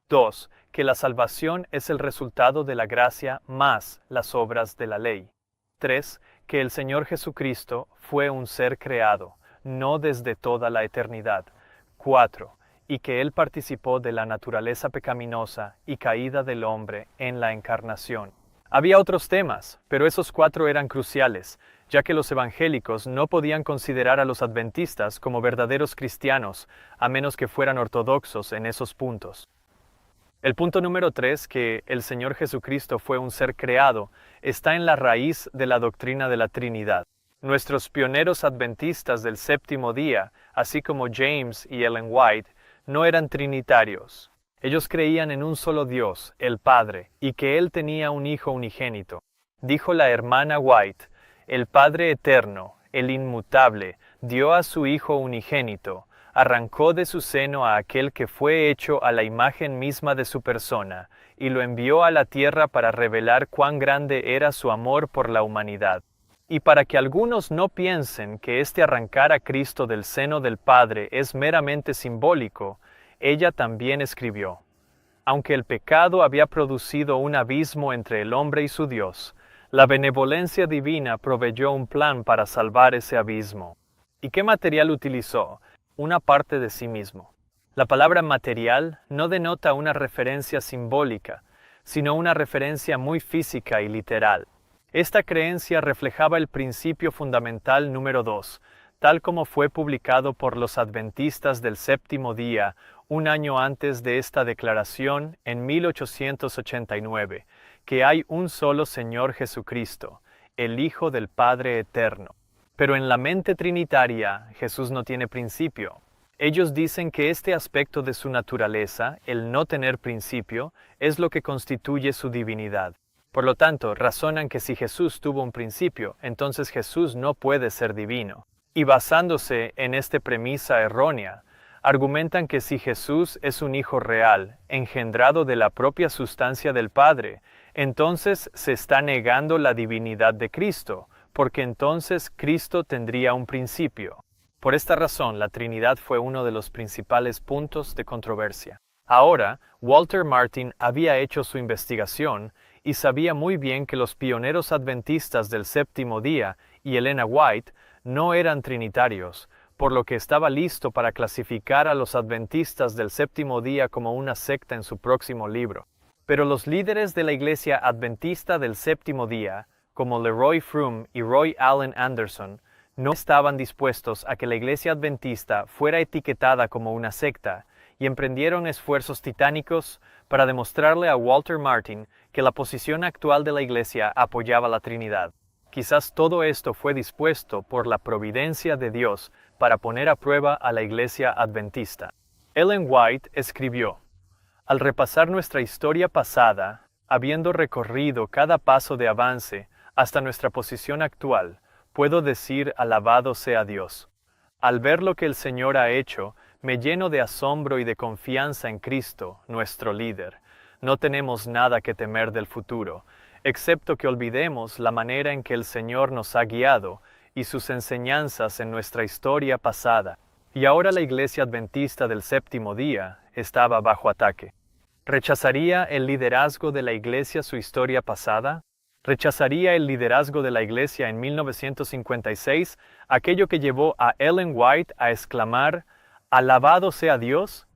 2. Que la salvación es el resultado de la gracia más las obras de la ley. 3. Que el Señor Jesucristo fue un ser creado, no desde toda la eternidad. 4. Y que Él participó de la naturaleza pecaminosa y caída del hombre en la encarnación. Había otros temas, pero esos 4 eran cruciales, ya que los evangélicos no podían considerar a los adventistas como verdaderos cristianos, a menos que fueran ortodoxos en esos puntos. El punto número 3, que el Señor Jesucristo fue un ser creado, está en la raíz de la doctrina de la Trinidad. Nuestros pioneros adventistas del séptimo día, así como James y Ellen White, no eran trinitarios. Ellos creían en un solo Dios, el Padre, y que Él tenía un Hijo unigénito. Dijo la hermana White: el Padre eterno, el inmutable, dio a su Hijo unigénito, arrancó de su seno a aquel que fue hecho a la imagen misma de su persona, y lo envió a la tierra para revelar cuán grande era su amor por la humanidad. Y para que algunos no piensen que este arrancar a Cristo del seno del Padre es meramente simbólico, ella también escribió: aunque el pecado había producido un abismo entre el hombre y su Dios, la benevolencia divina proveyó un plan para salvar ese abismo. ¿Y qué material utilizó? Una parte de sí mismo. La palabra material no denota una referencia simbólica, sino una referencia muy física y literal. Esta creencia reflejaba el principio fundamental número 2, tal como fue publicado por los adventistas del séptimo día un año antes de esta declaración en 1889, que hay un solo Señor Jesucristo, el Hijo del Padre Eterno. Pero en la mente trinitaria, Jesús no tiene principio. Ellos dicen que este aspecto de su naturaleza, el no tener principio, es lo que constituye su divinidad. Por lo tanto, razonan que si Jesús tuvo un principio, entonces Jesús no puede ser divino. Y basándose en esta premisa errónea, argumentan que si Jesús es un Hijo real, engendrado de la propia sustancia del Padre, entonces se está negando la divinidad de Cristo, porque entonces Cristo tendría un principio. Por esta razón, la Trinidad fue uno de los principales puntos de controversia. Ahora, Walter Martin había hecho su investigación y sabía muy bien que los pioneros adventistas del séptimo día y Elena White no eran trinitarios, por lo que estaba listo para clasificar a los adventistas del séptimo día como una secta en su próximo libro. Pero los líderes de la Iglesia Adventista del séptimo día, como Leroy Froom y Roy Allen Anderson, no estaban dispuestos a que la Iglesia Adventista fuera etiquetada como una secta, y emprendieron esfuerzos titánicos para demostrarle a Walter Martin que la posición actual de la Iglesia apoyaba la Trinidad. Quizás todo esto fue dispuesto por la providencia de Dios para poner a prueba a la Iglesia Adventista. Ellen White escribió: al repasar nuestra historia pasada, habiendo recorrido cada paso de avance hasta nuestra posición actual, puedo decir alabado sea Dios. Al ver lo que el Señor ha hecho, me lleno de asombro y de confianza en Cristo, nuestro líder. No tenemos nada que temer del futuro, excepto que olvidemos la manera en que el Señor nos ha guiado y sus enseñanzas en nuestra historia pasada. Y ahora la Iglesia Adventista del Séptimo Día estaba bajo ataque. ¿Rechazaría el liderazgo de la Iglesia su historia pasada? ¿Rechazaría el liderazgo de la Iglesia en 1956 aquello que llevó a Ellen White a exclamar, «Alabado sea Dios»?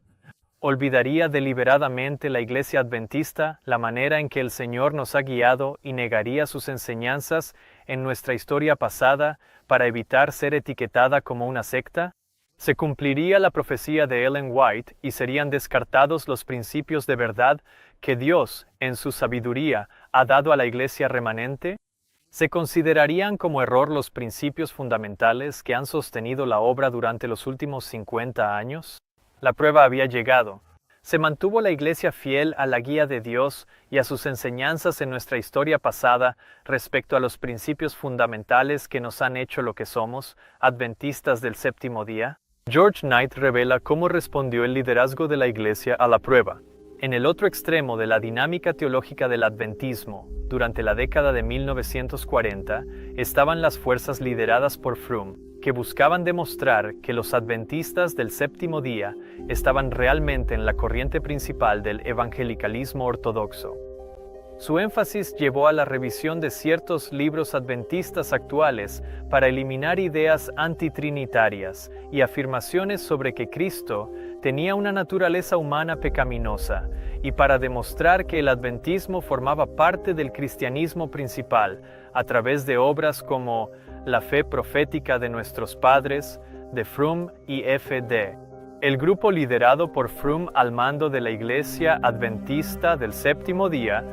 ¿Olvidaría deliberadamente la Iglesia Adventista la manera en que el Señor nos ha guiado y negaría sus enseñanzas en nuestra historia pasada para evitar ser etiquetada como una secta? ¿Se cumpliría la profecía de Ellen White y serían descartados los principios de verdad que Dios, en su sabiduría, ha dado a la Iglesia remanente? ¿Se considerarían como error los principios fundamentales que han sostenido la obra durante los últimos 50 años? La prueba había llegado. ¿Se mantuvo la Iglesia fiel a la guía de Dios y a sus enseñanzas en nuestra historia pasada respecto a los principios fundamentales que nos han hecho lo que somos, adventistas del séptimo día? George Knight revela cómo respondió el liderazgo de la Iglesia a la prueba. En el otro extremo de la dinámica teológica del adventismo, durante la década de 1940, estaban las fuerzas lideradas por Fromm, que buscaban demostrar que los adventistas del séptimo día estaban realmente en la corriente principal del evangelicalismo ortodoxo. Su énfasis llevó a la revisión de ciertos libros adventistas actuales para eliminar ideas antitrinitarias y afirmaciones sobre que Cristo tenía una naturaleza humana pecaminosa, y para demostrar que el adventismo formaba parte del cristianismo principal a través de obras como La fe profética de nuestros padres, de Fromm y F.D. El grupo liderado por Fromm al mando de la Iglesia Adventista del Séptimo Día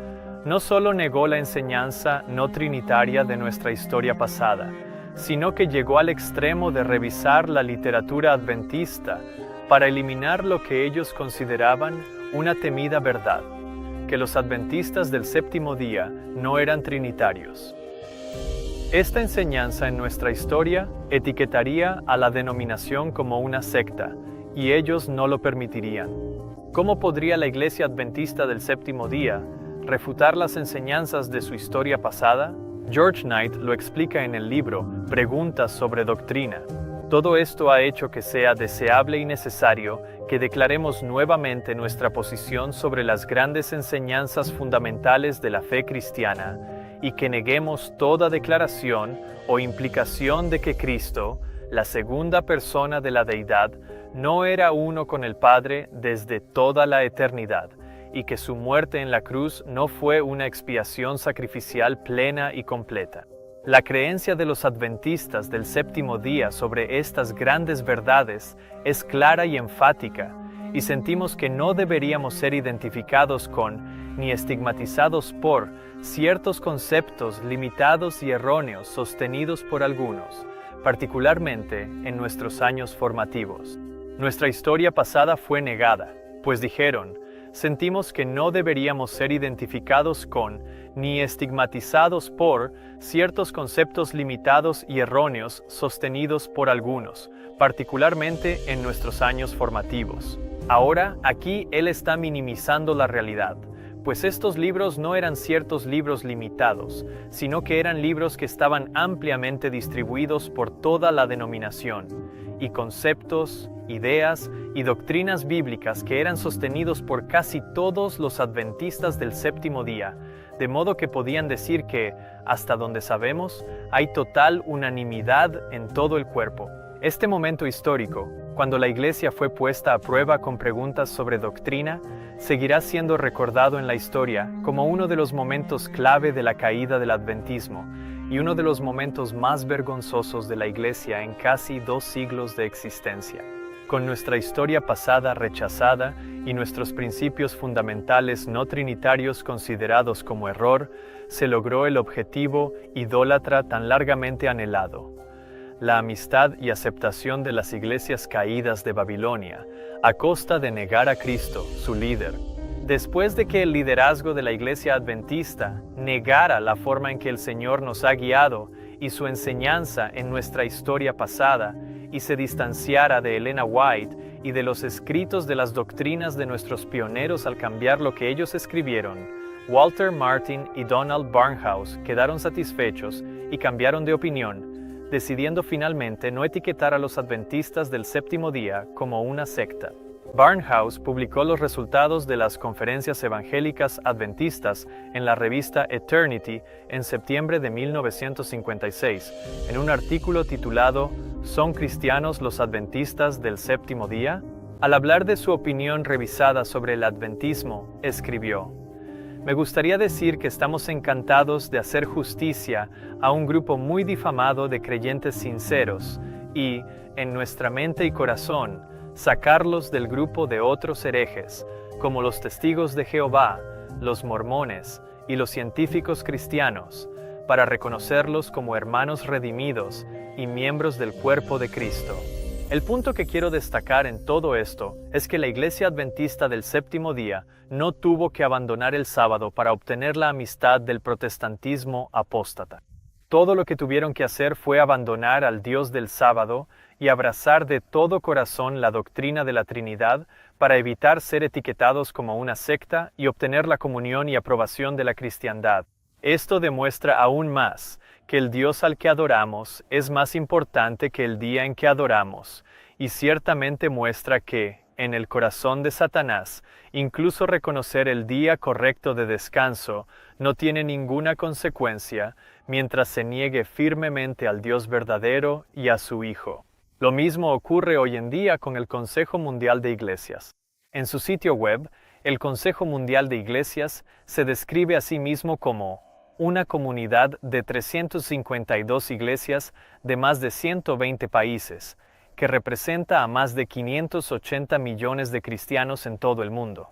no solo negó la enseñanza no trinitaria de nuestra historia pasada, sino que llegó al extremo de revisar la literatura adventista para eliminar lo que ellos consideraban una temida verdad, que los adventistas del séptimo día no eran trinitarios. Esta enseñanza en nuestra historia etiquetaría a la denominación como una secta, y ellos no lo permitirían. ¿Cómo podría la Iglesia Adventista del Séptimo Día refutar las enseñanzas de su historia pasada? George Knight lo explica en el libro Preguntas sobre Doctrina. Todo esto ha hecho que sea deseable y necesario que declaremos nuevamente nuestra posición sobre las grandes enseñanzas fundamentales de la fe cristiana y que neguemos toda declaración o implicación de que Cristo, la segunda persona de la deidad, no era uno con el Padre desde toda la eternidad, y que su muerte en la cruz no fue una expiación sacrificial plena y completa. La creencia de los adventistas del séptimo día sobre estas grandes verdades es clara y enfática, y sentimos que no deberíamos ser identificados con, ni estigmatizados por, ciertos conceptos limitados y erróneos sostenidos por algunos, particularmente en nuestros años formativos. Nuestra historia pasada fue negada, pues dijeron, sentimos que no deberíamos ser identificados con, ni estigmatizados por, ciertos conceptos limitados y erróneos sostenidos por algunos, particularmente en nuestros años formativos. Ahora, aquí él está minimizando la realidad, pues estos libros no eran ciertos libros limitados, sino que eran libros que estaban ampliamente distribuidos por toda la denominación, y conceptos, ideas y doctrinas bíblicas que eran sostenidos por casi todos los adventistas del séptimo día, de modo que podían decir que, hasta donde sabemos, hay total unanimidad en todo el cuerpo. Este momento histórico, cuando la Iglesia fue puesta a prueba con preguntas sobre doctrina, seguirá siendo recordado en la historia como uno de los momentos clave de la caída del adventismo y uno de los momentos más vergonzosos de la Iglesia en casi 2 siglos de existencia. Con nuestra historia pasada rechazada y nuestros principios fundamentales no trinitarios considerados como error, se logró el objetivo idólatra tan largamente anhelado: la amistad y aceptación de las iglesias caídas de Babilonia, a costa de negar a Cristo, su líder. Después de que el liderazgo de la Iglesia Adventista negara la forma en que el Señor nos ha guiado y su enseñanza en nuestra historia pasada, y se distanciara de Elena White y de los escritos de las doctrinas de nuestros pioneros al cambiar lo que ellos escribieron, Walter Martin y Donald Barnhouse quedaron satisfechos y cambiaron de opinión, decidiendo finalmente no etiquetar a los adventistas del séptimo día como una secta. Barnhouse publicó los resultados de las conferencias evangélicas adventistas en la revista Eternity en septiembre de 1956, en un artículo titulado ¿Son cristianos los adventistas del séptimo día? Al hablar de su opinión revisada sobre el adventismo, escribió: Me gustaría decir que estamos encantados de hacer justicia a un grupo muy difamado de creyentes sinceros y, en nuestra mente y corazón, sacarlos del grupo de otros herejes, como los testigos de Jehová, los mormones y los científicos cristianos, para reconocerlos como hermanos redimidos y miembros del cuerpo de Cristo. El punto que quiero destacar en todo esto es que la Iglesia Adventista del séptimo día no tuvo que abandonar el sábado para obtener la amistad del protestantismo apóstata. Todo lo que tuvieron que hacer fue abandonar al Dios del sábado y abrazar de todo corazón la doctrina de la Trinidad para evitar ser etiquetados como una secta y obtener la comunión y aprobación de la cristiandad. Esto demuestra aún más que el Dios al que adoramos es más importante que el día en que adoramos, y ciertamente muestra que, en el corazón de Satanás, incluso reconocer el día correcto de descanso no tiene ninguna consecuencia mientras se niegue firmemente al Dios verdadero y a su Hijo. Lo mismo ocurre hoy en día con el Consejo Mundial de Iglesias. En su sitio web, el Consejo Mundial de Iglesias se describe a sí mismo como una comunidad de 352 iglesias de más de 120 países, que representa a más de 580 millones de cristianos en todo el mundo.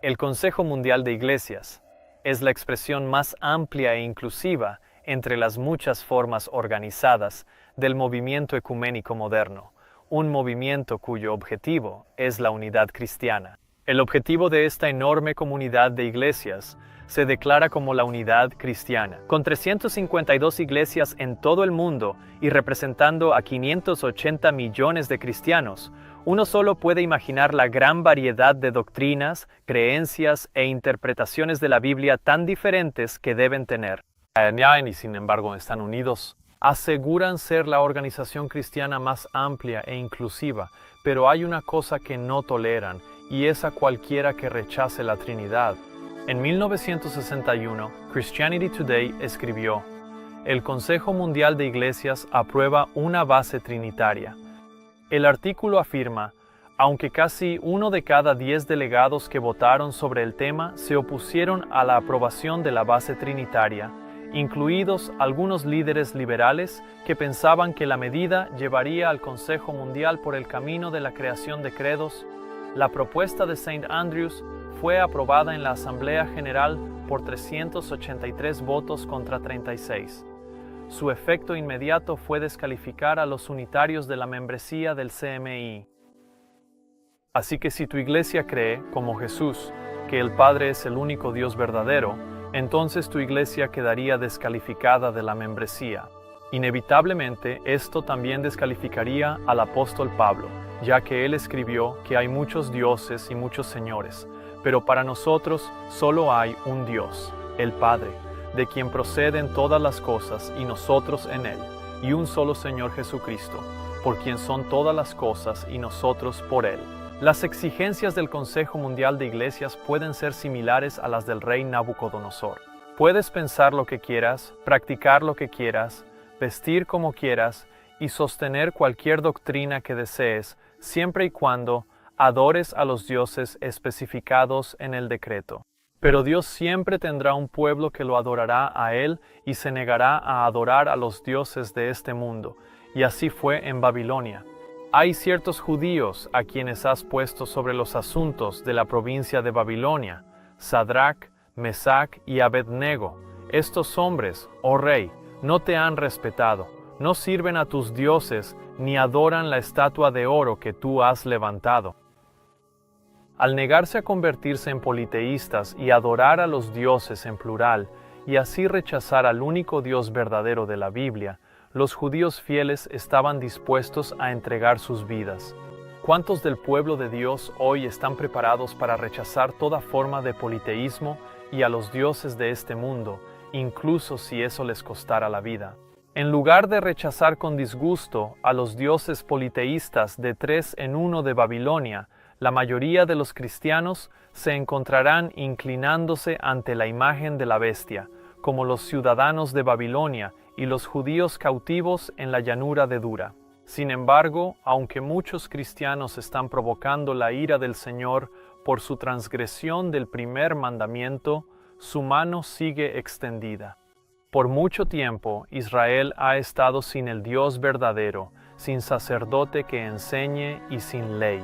El Consejo Mundial de Iglesias es la expresión más amplia e inclusiva entre las muchas formas organizadas del movimiento ecuménico moderno, un movimiento cuyo objetivo es la unidad cristiana. El objetivo de esta enorme comunidad de iglesias se declara como la unidad cristiana. Con 352 iglesias en todo el mundo y representando a 580 millones de cristianos, uno solo puede imaginar la gran variedad de doctrinas, creencias e interpretaciones de la Biblia tan diferentes que deben tener. Y sin embargo están unidos. Aseguran ser la organización cristiana más amplia e inclusiva, pero hay una cosa que no toleran, y es a cualquiera que rechace la Trinidad. En 1961, Christianity Today escribió: El Consejo Mundial de Iglesias aprueba una base trinitaria. El artículo afirma: aunque casi 1 de cada 10 delegados que votaron sobre el tema se opusieron a la aprobación de la base trinitaria, incluidos algunos líderes liberales que pensaban que la medida llevaría al Consejo Mundial por el camino de la creación de credos, la propuesta de St. Andrews fue aprobada en la Asamblea General por 383 votos contra 36. Su efecto inmediato fue descalificar a los unitarios de la membresía del CMI. Así que si tu iglesia cree, como Jesús, que el Padre es el único Dios verdadero, entonces tu iglesia quedaría descalificada de la membresía. Inevitablemente, esto también descalificaría al apóstol Pablo, ya que él escribió que hay muchos dioses y muchos señores, pero para nosotros solo hay un Dios, el Padre, de quien proceden todas las cosas y nosotros en Él, y un solo Señor Jesucristo, por quien son todas las cosas y nosotros por Él. Las exigencias del Consejo Mundial de Iglesias pueden ser similares a las del rey Nabucodonosor. Puedes pensar lo que quieras, practicar lo que quieras, vestir como quieras y sostener cualquier doctrina que desees, siempre y cuando adores a los dioses especificados en el decreto. Pero Dios siempre tendrá un pueblo que lo adorará a Él y se negará a adorar a los dioses de este mundo, y así fue en Babilonia. Hay ciertos judíos a quienes has puesto sobre los asuntos de la provincia de Babilonia, Sadrach, Mesach y Abednego. Estos hombres, oh rey, no te han respetado, no sirven a tus dioses ni adoran la estatua de oro que tú has levantado. Al negarse a convertirse en politeístas y adorar a los dioses en plural, y así rechazar al único Dios verdadero de la Biblia, los judíos fieles estaban dispuestos a entregar sus vidas. ¿Cuántos del pueblo de Dios hoy están preparados para rechazar toda forma de politeísmo y a los dioses de este mundo, incluso si eso les costara la vida? En lugar de rechazar con disgusto a los dioses politeístas de 3 en 1 de Babilonia, la mayoría de los cristianos se encontrarán inclinándose ante la imagen de la bestia, como los ciudadanos de Babilonia y los judíos cautivos en la llanura de Dura. Sin embargo, aunque muchos cristianos están provocando la ira del Señor por su transgresión del primer mandamiento, su mano sigue extendida. Por mucho tiempo, Israel ha estado sin el Dios verdadero, sin sacerdote que enseñe y sin ley.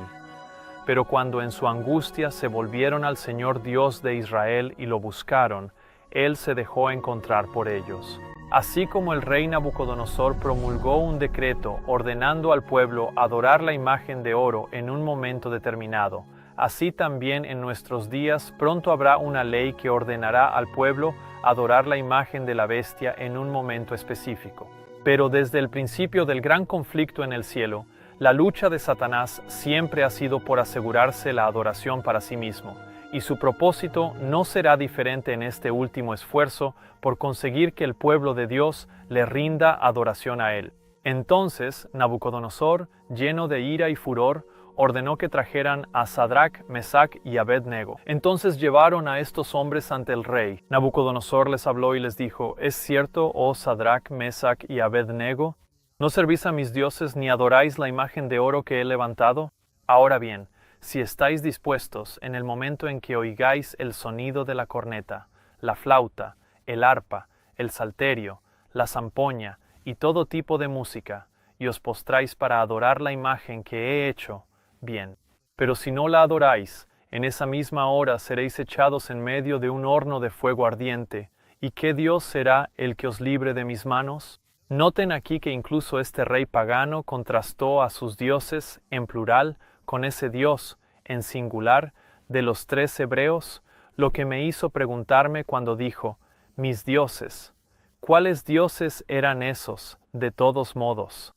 Pero cuando en su angustia se volvieron al Señor Dios de Israel y lo buscaron, Él se dejó encontrar por ellos. Así como el rey Nabucodonosor promulgó un decreto ordenando al pueblo adorar la imagen de oro en un momento determinado, así también en nuestros días pronto habrá una ley que ordenará al pueblo adorar la imagen de la bestia en un momento específico. Pero desde el principio del gran conflicto en el cielo, la lucha de Satanás siempre ha sido por asegurarse la adoración para sí mismo, y su propósito no será diferente en este último esfuerzo por conseguir que el pueblo de Dios le rinda adoración a él. Entonces Nabucodonosor, lleno de ira y furor, ordenó que trajeran a Sadrach, Mesach y Abednego. Entonces llevaron a estos hombres ante el rey. Nabucodonosor les habló y les dijo: ¿Es cierto, oh Sadrach, Mesach y Abednego? ¿No servís a mis dioses ni adoráis la imagen de oro que he levantado? Ahora bien, si estáis dispuestos en el momento en que oigáis el sonido de la corneta, la flauta, el arpa, el salterio, la zampoña y todo tipo de música, y os postráis para adorar la imagen que he hecho, bien. Pero si no la adoráis, en esa misma hora seréis echados en medio de un horno de fuego ardiente. ¿Y qué Dios será el que os libre de mis manos? Noten aquí que incluso este rey pagano contrastó a sus dioses, en plural, con ese Dios, en singular, de los 3 hebreos, lo que me hizo preguntarme cuando dijo: mis dioses. ¿Cuáles dioses eran esos, de todos modos?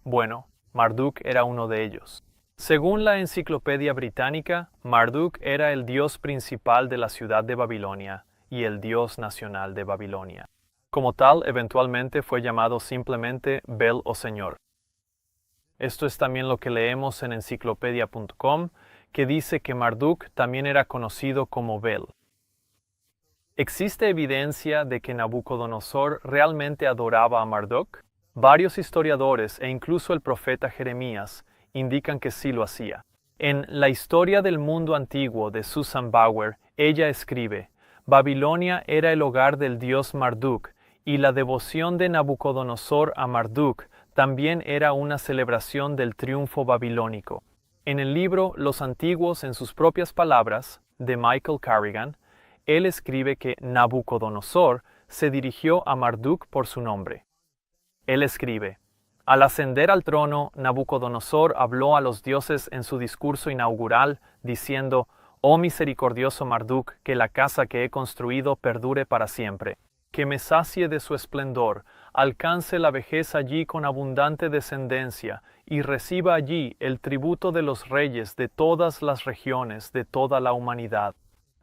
Bueno, Marduk era uno de ellos. Según la Enciclopedia Británica, Marduk era el dios principal de la ciudad de Babilonia y el dios nacional de Babilonia. Como tal, eventualmente fue llamado simplemente Bel o Señor. Esto es también lo que leemos en enciclopedia.com, que dice que Marduk también era conocido como Bel. ¿Existe evidencia de que Nabucodonosor realmente adoraba a Marduk? Varios historiadores e incluso el profeta Jeremías indican que sí lo hacía. En La historia del mundo antiguo de Susan Bauer, ella escribe: Babilonia era el hogar del dios Marduk, y la devoción de Nabucodonosor a Marduk también era una celebración del triunfo babilónico. En el libro Los Antiguos en sus propias palabras, de Michael Carrigan, él escribe que Nabucodonosor se dirigió a Marduk por su nombre. Él escribe: al ascender al trono, Nabucodonosor habló a los dioses en su discurso inaugural, diciendo: «Oh misericordioso Marduk, que la casa que he construido perdure para siempre. Que me sacie de su esplendor, alcance la vejez allí con abundante descendencia, y reciba allí el tributo de los reyes de todas las regiones, de toda la humanidad».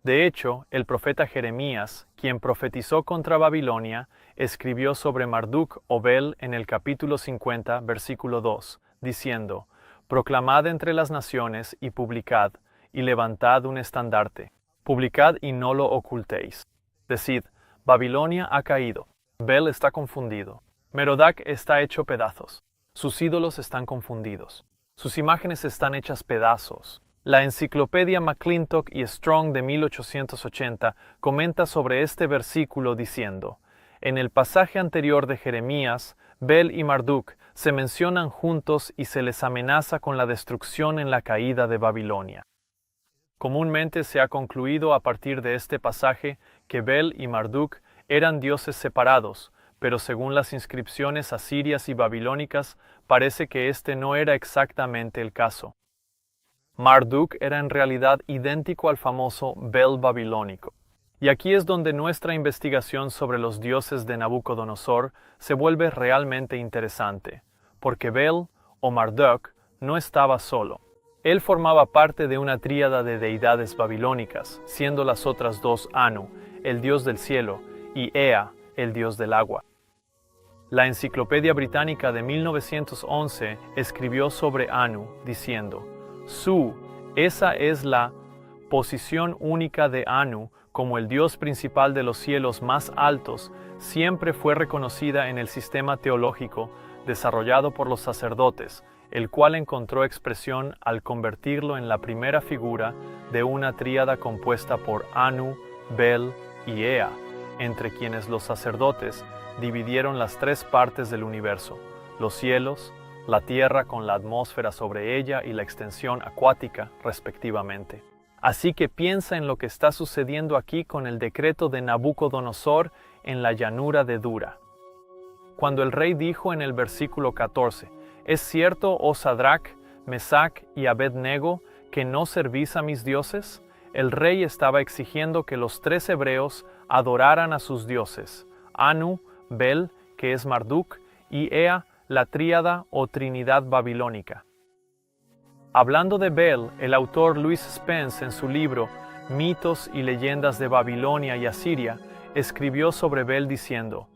De hecho, el profeta Jeremías, quien profetizó contra Babilonia, escribió sobre Marduk o Bel en el capítulo 50, versículo 2, diciendo: «Proclamad entre las naciones y publicad, y levantad un estandarte. Publicad y no lo ocultéis. Decid: Babilonia ha caído, Bel está confundido, Merodach está hecho pedazos, sus ídolos están confundidos, sus imágenes están hechas pedazos». La enciclopedia McClintock y Strong de 1880 comenta sobre este versículo diciendo: En el pasaje anterior de Jeremías, Bel y Marduk se mencionan juntos y se les amenaza con la destrucción en la caída de Babilonia. Comúnmente se ha concluido a partir de este pasaje que Bel y Marduk eran dioses separados, pero según las inscripciones asirias y babilónicas parece que este no era exactamente el caso. Marduk era en realidad idéntico al famoso Bel babilónico. Y aquí es donde nuestra investigación sobre los dioses de Nabucodonosor se vuelve realmente interesante, porque Bel o Marduk no estaba solo. Él formaba parte de una tríada de deidades babilónicas, siendo las otras dos Anu, el dios del cielo, y Ea, el dios del agua. La Enciclopedia Británica de 1911 escribió sobre Anu, diciendo: esa es la posición única de Anu como el dios principal de los cielos más altos, siempre fue reconocida en el sistema teológico desarrollado por los sacerdotes, el cual encontró expresión al convertirlo en la primera figura de una tríada compuesta por Anu, Bel y Ea, entre quienes los sacerdotes dividieron las tres partes del universo, los cielos, la tierra con la atmósfera sobre ella y la extensión acuática, respectivamente. Así que piensa en lo que está sucediendo aquí con el decreto de Nabucodonosor en la llanura de Dura. Cuando el rey dijo en el versículo 14, «¿Es cierto, oh Sadrach, Mesach y Abed-nego, que no servís a mis dioses?», el rey estaba exigiendo que los tres hebreos adoraran a sus dioses, Anu, Bel, que es Marduk, y Ea, la tríada o trinidad babilónica. Hablando de Bel, el autor Louis Spence en su libro Mitos y leyendas de Babilonia y Asiria, escribió sobre Bel diciendo: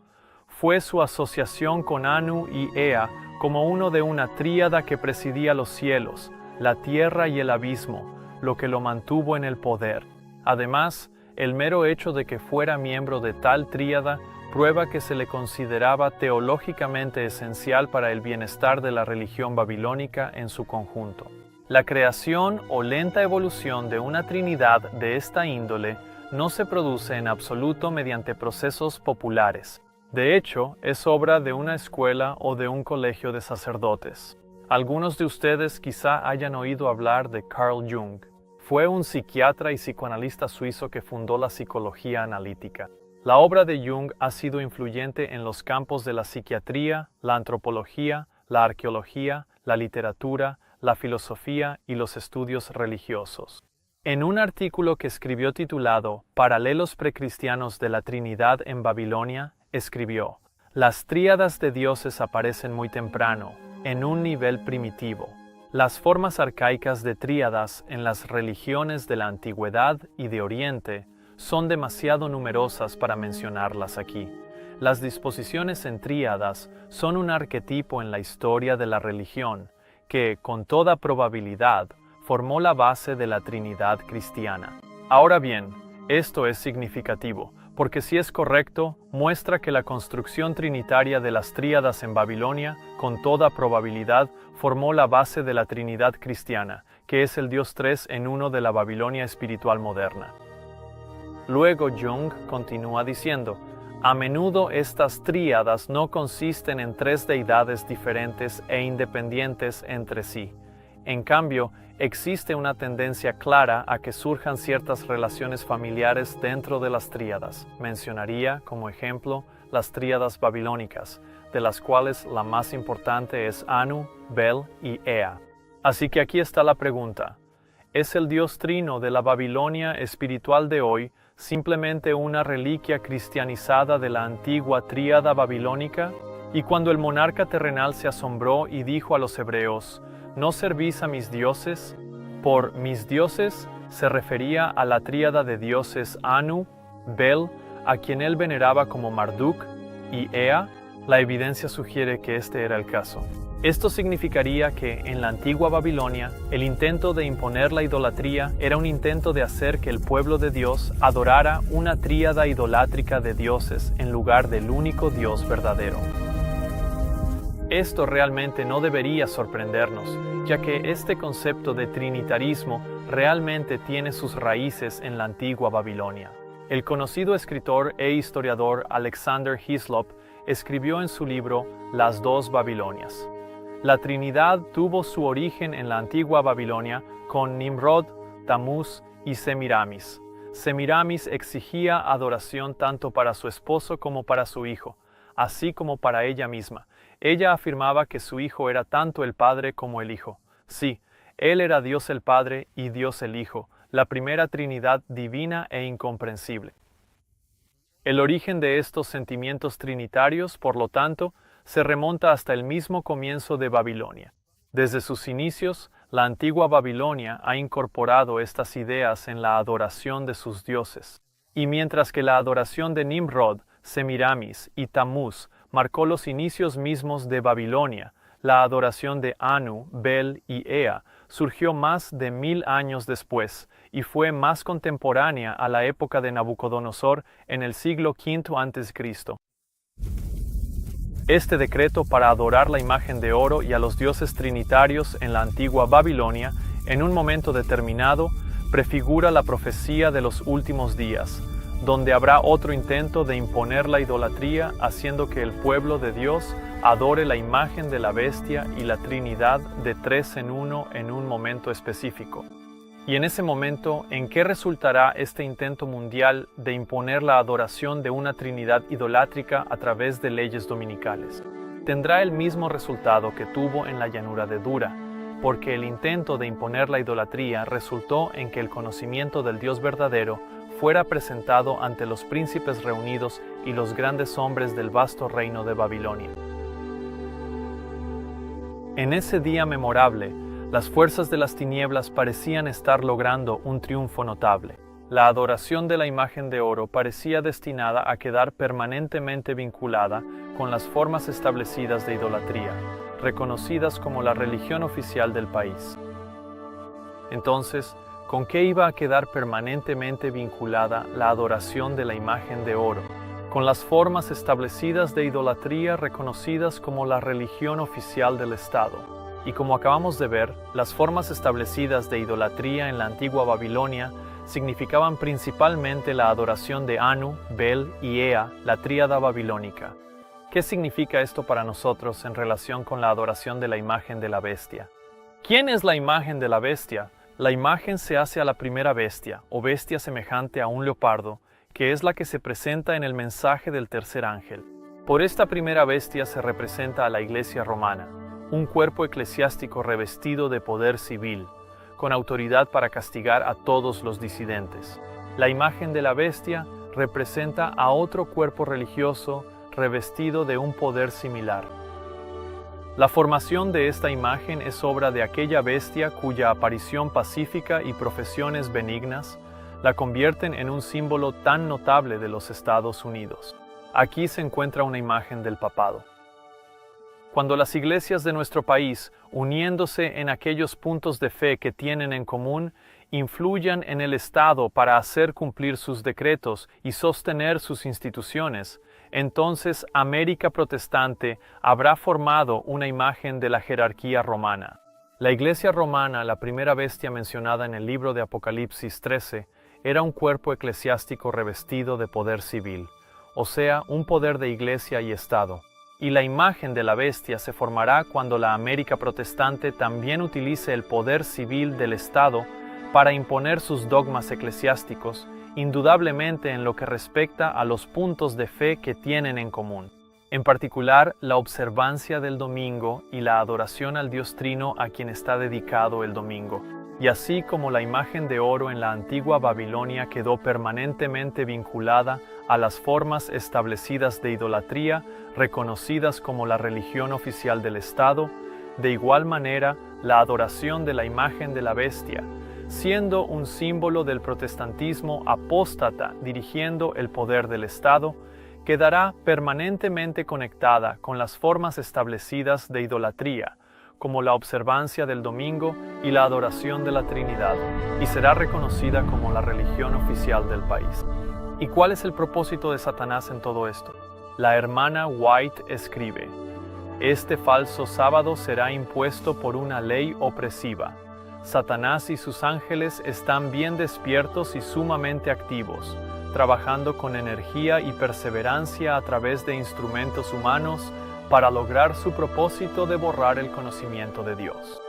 «Fue su asociación con Anu y Ea como uno de una tríada que presidía los cielos, la tierra y el abismo, lo que lo mantuvo en el poder. Además, el mero hecho de que fuera miembro de tal tríada prueba que se le consideraba teológicamente esencial para el bienestar de la religión babilónica en su conjunto». La creación o lenta evolución de una trinidad de esta índole no se produce en absoluto mediante procesos populares. De hecho, es obra de una escuela o de un colegio de sacerdotes. Algunos de ustedes quizá hayan oído hablar de Carl Jung. Fue un psiquiatra y psicoanalista suizo que fundó la psicología analítica. La obra de Jung ha sido influyente en los campos de la psiquiatría, la antropología, la arqueología, la literatura, la filosofía y los estudios religiosos. En un artículo que escribió titulado Paralelos precristianos de la Trinidad en Babilonia, escribió: «Las tríadas de dioses aparecen muy temprano, en un nivel primitivo. Las formas arcaicas de tríadas en las religiones de la Antigüedad y de Oriente son demasiado numerosas para mencionarlas aquí. Las disposiciones en tríadas son un arquetipo en la historia de la religión, que, con toda probabilidad, formó la base de la Trinidad cristiana. Ahora bien, esto es significativo, porque si es correcto, muestra que la construcción trinitaria de las tríadas en Babilonia, con toda probabilidad, formó la base de la Trinidad cristiana, que es el Dios tres en uno de la Babilonia espiritual moderna». Luego Jung continúa diciendo: «A menudo estas tríadas no consisten en tres deidades diferentes e independientes entre sí. En cambio, existe una tendencia clara a que surjan ciertas relaciones familiares dentro de las tríadas. Mencionaría, como ejemplo, las tríadas babilónicas, de las cuales la más importante es Anu, Bel y Ea. Así que aquí está la pregunta: ¿es el Dios trino de la Babilonia espiritual de hoy simplemente una reliquia cristianizada de la antigua tríada babilónica? Y cuando el monarca terrenal se asombró y dijo a los hebreos: «¿No servís a mis dioses?», por mis dioses se refería a la tríada de dioses Anu, Bel, a quien él veneraba como Marduk, y Ea. La evidencia sugiere que este era el caso. Esto significaría que, en la antigua Babilonia, el intento de imponer la idolatría era un intento de hacer que el pueblo de Dios adorara una tríada idolátrica de dioses en lugar del único Dios verdadero. Esto realmente no debería sorprendernos, ya que este concepto de trinitarismo realmente tiene sus raíces en la antigua Babilonia. El conocido escritor e historiador Alexander Hislop escribió en su libro Las dos Babilonias. La Trinidad tuvo su origen en la antigua Babilonia con Nimrod, Tamuz y Semiramis. Semiramis exigía adoración tanto para su esposo como para su hijo, así como para ella misma. Ella afirmaba que su hijo era tanto el Padre como el Hijo. Sí, él era Dios el Padre y Dios el Hijo, la primera Trinidad divina e incomprensible. El origen de estos sentimientos trinitarios, por lo tanto, se remonta hasta el mismo comienzo de Babilonia. Desde sus inicios, la antigua Babilonia ha incorporado estas ideas en la adoración de sus dioses. Y mientras que la adoración de Nimrod, Semiramis y Tamuz marcó los inicios mismos de Babilonia, la adoración de Anu, Bel y Ea surgió más de 1000 años después y fue más contemporánea a la época de Nabucodonosor en el siglo V a.C. Este decreto para adorar la imagen de oro y a los dioses trinitarios en la antigua Babilonia, en un momento determinado, prefigura la profecía de los últimos días, donde habrá otro intento de imponer la idolatría, haciendo que el pueblo de Dios adore la imagen de la bestia y la Trinidad de tres en uno en un momento específico. Y en ese momento, ¿en qué resultará este intento mundial de imponer la adoración de una Trinidad idolátrica a través de leyes dominicales? Tendrá el mismo resultado que tuvo en la llanura de Dura, porque el intento de imponer la idolatría resultó en que el conocimiento del Dios verdadero fuera presentado ante los príncipes reunidos y los grandes hombres del vasto reino de Babilonia. En ese día memorable, las fuerzas de las tinieblas parecían estar logrando un triunfo notable. La adoración de la imagen de oro parecía destinada a quedar permanentemente vinculada con las formas establecidas de idolatría, reconocidas como la religión oficial del país. Entonces, ¿con qué iba a quedar permanentemente vinculada la adoración de la imagen de oro? Con las formas establecidas de idolatría reconocidas como la religión oficial del Estado. Y como acabamos de ver, las formas establecidas de idolatría en la antigua Babilonia significaban principalmente la adoración de Anu, Bel y Ea, la tríada babilónica. ¿Qué significa esto para nosotros en relación con la adoración de la imagen de la bestia? ¿Quién es la imagen de la bestia? La imagen se hace a la primera bestia, o bestia semejante a un leopardo, que es la que se presenta en el mensaje del tercer ángel. Por esta primera bestia se representa a la Iglesia romana, un cuerpo eclesiástico revestido de poder civil, con autoridad para castigar a todos los disidentes. La imagen de la bestia representa a otro cuerpo religioso revestido de un poder similar. La formación de esta imagen es obra de aquella bestia cuya aparición pacífica y profesiones benignas la convierten en un símbolo tan notable de los Estados Unidos. Aquí se encuentra una imagen del papado. Cuando las iglesias de nuestro país, uniéndose en aquellos puntos de fe que tienen en común, influyan en el Estado para hacer cumplir sus decretos y sostener sus instituciones, entonces América protestante habrá formado una imagen de la jerarquía romana. La iglesia romana, la primera bestia mencionada en el libro de Apocalipsis 13, era un cuerpo eclesiástico revestido de poder civil, o sea, un poder de iglesia y Estado. Y la imagen de la bestia se formará cuando la América protestante también utilice el poder civil del Estado para imponer sus dogmas eclesiásticos, indudablemente en lo que respecta a los puntos de fe que tienen en común. En particular, la observancia del domingo y la adoración al Dios Trino a quien está dedicado el domingo. Y así como la imagen de oro en la antigua Babilonia quedó permanentemente vinculada a las formas establecidas de idolatría, reconocidas como la religión oficial del Estado, de igual manera la adoración de la imagen de la bestia, siendo un símbolo del protestantismo apóstata dirigiendo el poder del Estado, quedará permanentemente conectada con las formas establecidas de idolatría, como la observancia del domingo y la adoración de la Trinidad, y será reconocida como la religión oficial del país. ¿Y cuál es el propósito de Satanás en todo esto? La hermana White escribe: este falso sábado será impuesto por una ley opresiva. Satanás y sus ángeles están bien despiertos y sumamente activos, trabajando con energía y perseverancia a través de instrumentos humanos para lograr su propósito de borrar el conocimiento de Dios.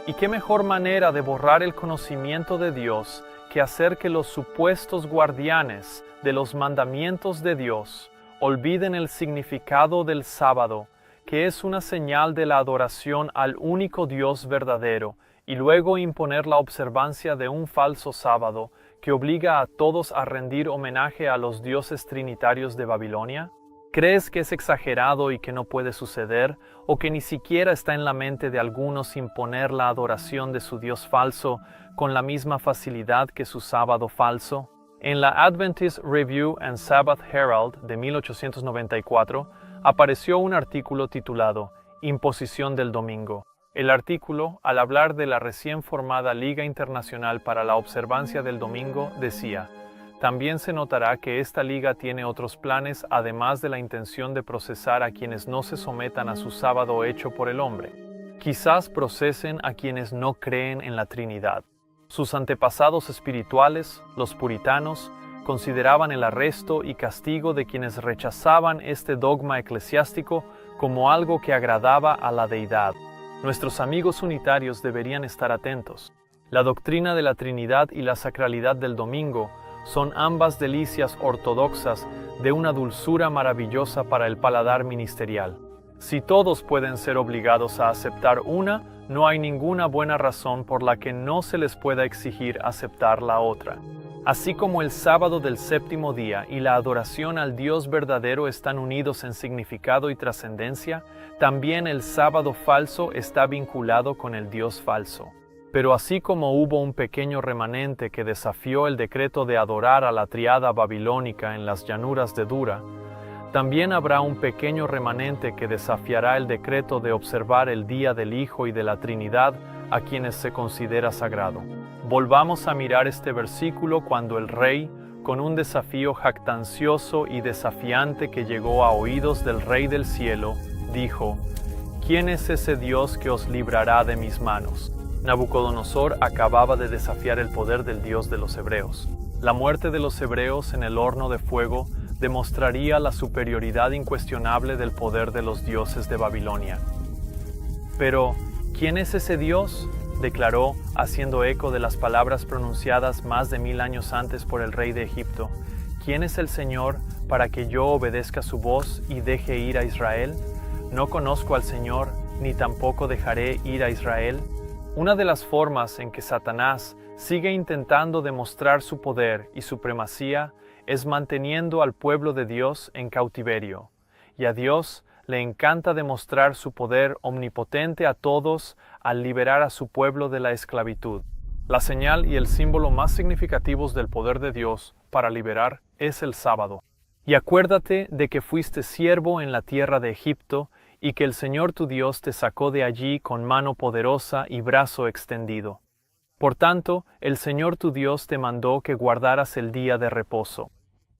¿Y qué mejor manera de borrar el conocimiento de Dios que hacer que los supuestos guardianes de los mandamientos de Dios olviden el significado del sábado, que es una señal de la adoración al único Dios verdadero, y luego imponer la observancia de un falso sábado que obliga a todos a rendir homenaje a los dioses trinitarios de Babilonia? ¿Crees que es exagerado y que no puede suceder, o que ni siquiera está en la mente de algunos imponer la adoración de su Dios falso con la misma facilidad que su sábado falso? En la Adventist Review and Sabbath Herald de 1894 apareció un artículo titulado Imposición del Domingo. El artículo, al hablar de la recién formada Liga Internacional para la Observancia del Domingo, decía: también se notará que esta liga tiene otros planes además de la intención de procesar a quienes no se sometan a su sábado hecho por el hombre. Quizás procesen a quienes no creen en la Trinidad. Sus antepasados espirituales, los puritanos, consideraban el arresto y castigo de quienes rechazaban este dogma eclesiástico como algo que agradaba a la deidad. Nuestros amigos unitarios deberían estar atentos. La doctrina de la Trinidad y la sacralidad del domingo son ambas delicias ortodoxas de una dulzura maravillosa para el paladar ministerial. Si todos pueden ser obligados a aceptar una, no hay ninguna buena razón por la que no se les pueda exigir aceptar la otra. Así como el sábado del séptimo día y la adoración al Dios verdadero están unidos en significado y trascendencia, también el sábado falso está vinculado con el Dios falso. Pero así como hubo un pequeño remanente que desafió el decreto de adorar a la triada babilónica en las llanuras de Dura, también habrá un pequeño remanente que desafiará el decreto de observar el día del Hijo y de la Trinidad a quienes se considera sagrado. Volvamos a mirar este versículo cuando el rey, con un desafío jactancioso y desafiante que llegó a oídos del Rey del cielo, dijo: ¿Quién es ese Dios que os librará de mis manos? Nabucodonosor acababa de desafiar el poder del Dios de los hebreos. La muerte de los hebreos en el horno de fuego demostraría la superioridad incuestionable del poder de los dioses de Babilonia. Pero, ¿quién es ese Dios?, declaró, haciendo eco de las palabras pronunciadas más de 1000 años antes por el rey de Egipto. ¿Quién es el Señor para que yo obedezca su voz y deje ir a Israel? No conozco al Señor, ni tampoco dejaré ir a Israel. Una de las formas en que Satanás sigue intentando demostrar su poder y supremacía es manteniendo al pueblo de Dios en cautiverio, y a Dios le encanta demostrar su poder omnipotente a todos al liberar a su pueblo de la esclavitud. La señal y el símbolo más significativos del poder de Dios para liberar es el sábado. Y acuérdate de que fuiste siervo en la tierra de Egipto, y que el Señor tu Dios te sacó de allí con mano poderosa y brazo extendido. Por tanto, el Señor tu Dios te mandó que guardaras el día de reposo.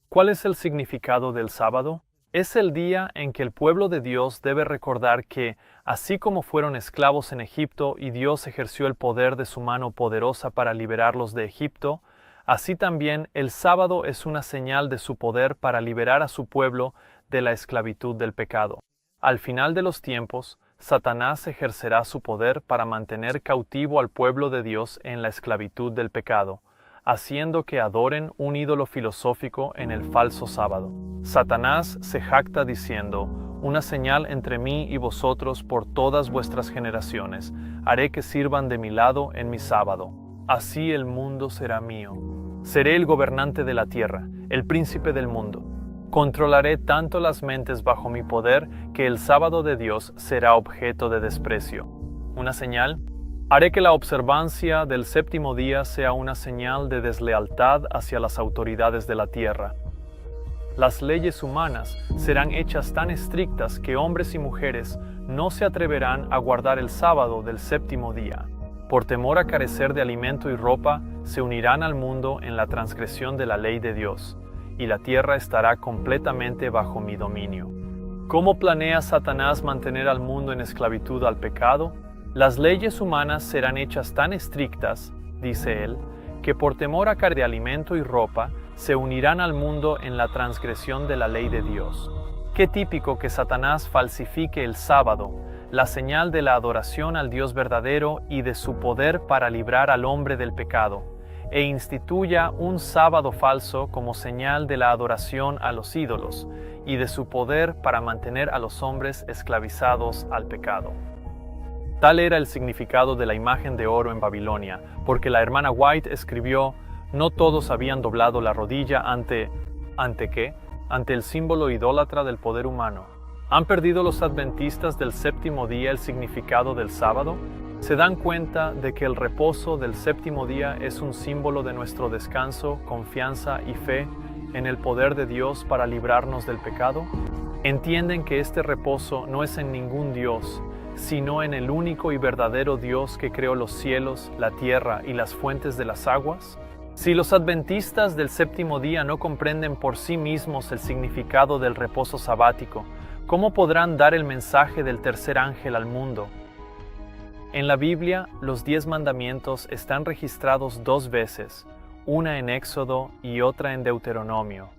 ¿Cuál es el significado del sábado? Es el día en que el pueblo de Dios debe recordar que, así como fueron esclavos en Egipto y Dios ejerció el poder de su mano poderosa para liberarlos de Egipto, así también el sábado es una señal de su poder para liberar a su pueblo de la esclavitud del pecado. Al final de los tiempos, Satanás ejercerá su poder para mantener cautivo al pueblo de Dios en la esclavitud del pecado, haciendo que adoren un ídolo filosófico en el falso sábado. Satanás se jacta diciendo: una señal entre mí y vosotros por todas vuestras generaciones, haré que sirvan de mi lado en mi sábado. Así el mundo será mío. Seré el gobernante de la tierra, el príncipe del mundo. Controlaré tanto las mentes bajo mi poder que el sábado de Dios será objeto de desprecio. Una señal: haré que la observancia del séptimo día sea una señal de deslealtad hacia las autoridades de la tierra. Las leyes humanas serán hechas tan estrictas que hombres y mujeres no se atreverán a guardar el sábado del séptimo día. Por temor a carecer de alimento y ropa, se unirán al mundo en la transgresión de la ley de Dios, y la tierra estará completamente bajo mi dominio. ¿Cómo planea Satanás mantener al mundo en esclavitud al pecado? Las leyes humanas serán hechas tan estrictas, dice él, que por temor a carecer de alimento y ropa, se unirán al mundo en la transgresión de la ley de Dios. Qué típico que Satanás falsifique el sábado, la señal de la adoración al Dios verdadero y de su poder para librar al hombre del pecado, e instituya un sábado falso como señal de la adoración a los ídolos y de su poder para mantener a los hombres esclavizados al pecado. Tal era el significado de la imagen de oro en Babilonia, porque la hermana White escribió: no todos habían doblado la rodilla ¿ante qué? Ante el símbolo idólatra del poder humano. ¿Han perdido los adventistas del séptimo día el significado del sábado? ¿Se dan cuenta de que el reposo del séptimo día es un símbolo de nuestro descanso, confianza y fe en el poder de Dios para librarnos del pecado? ¿Entienden que este reposo no es en ningún Dios, sino en el único y verdadero Dios que creó los cielos, la tierra y las fuentes de las aguas? Si los adventistas del séptimo día no comprenden por sí mismos el significado del reposo sabático, ¿cómo podrán dar el mensaje del tercer ángel al mundo? En la Biblia, los 10 mandamientos están registrados 2 veces, una en Éxodo y otra en Deuteronomio,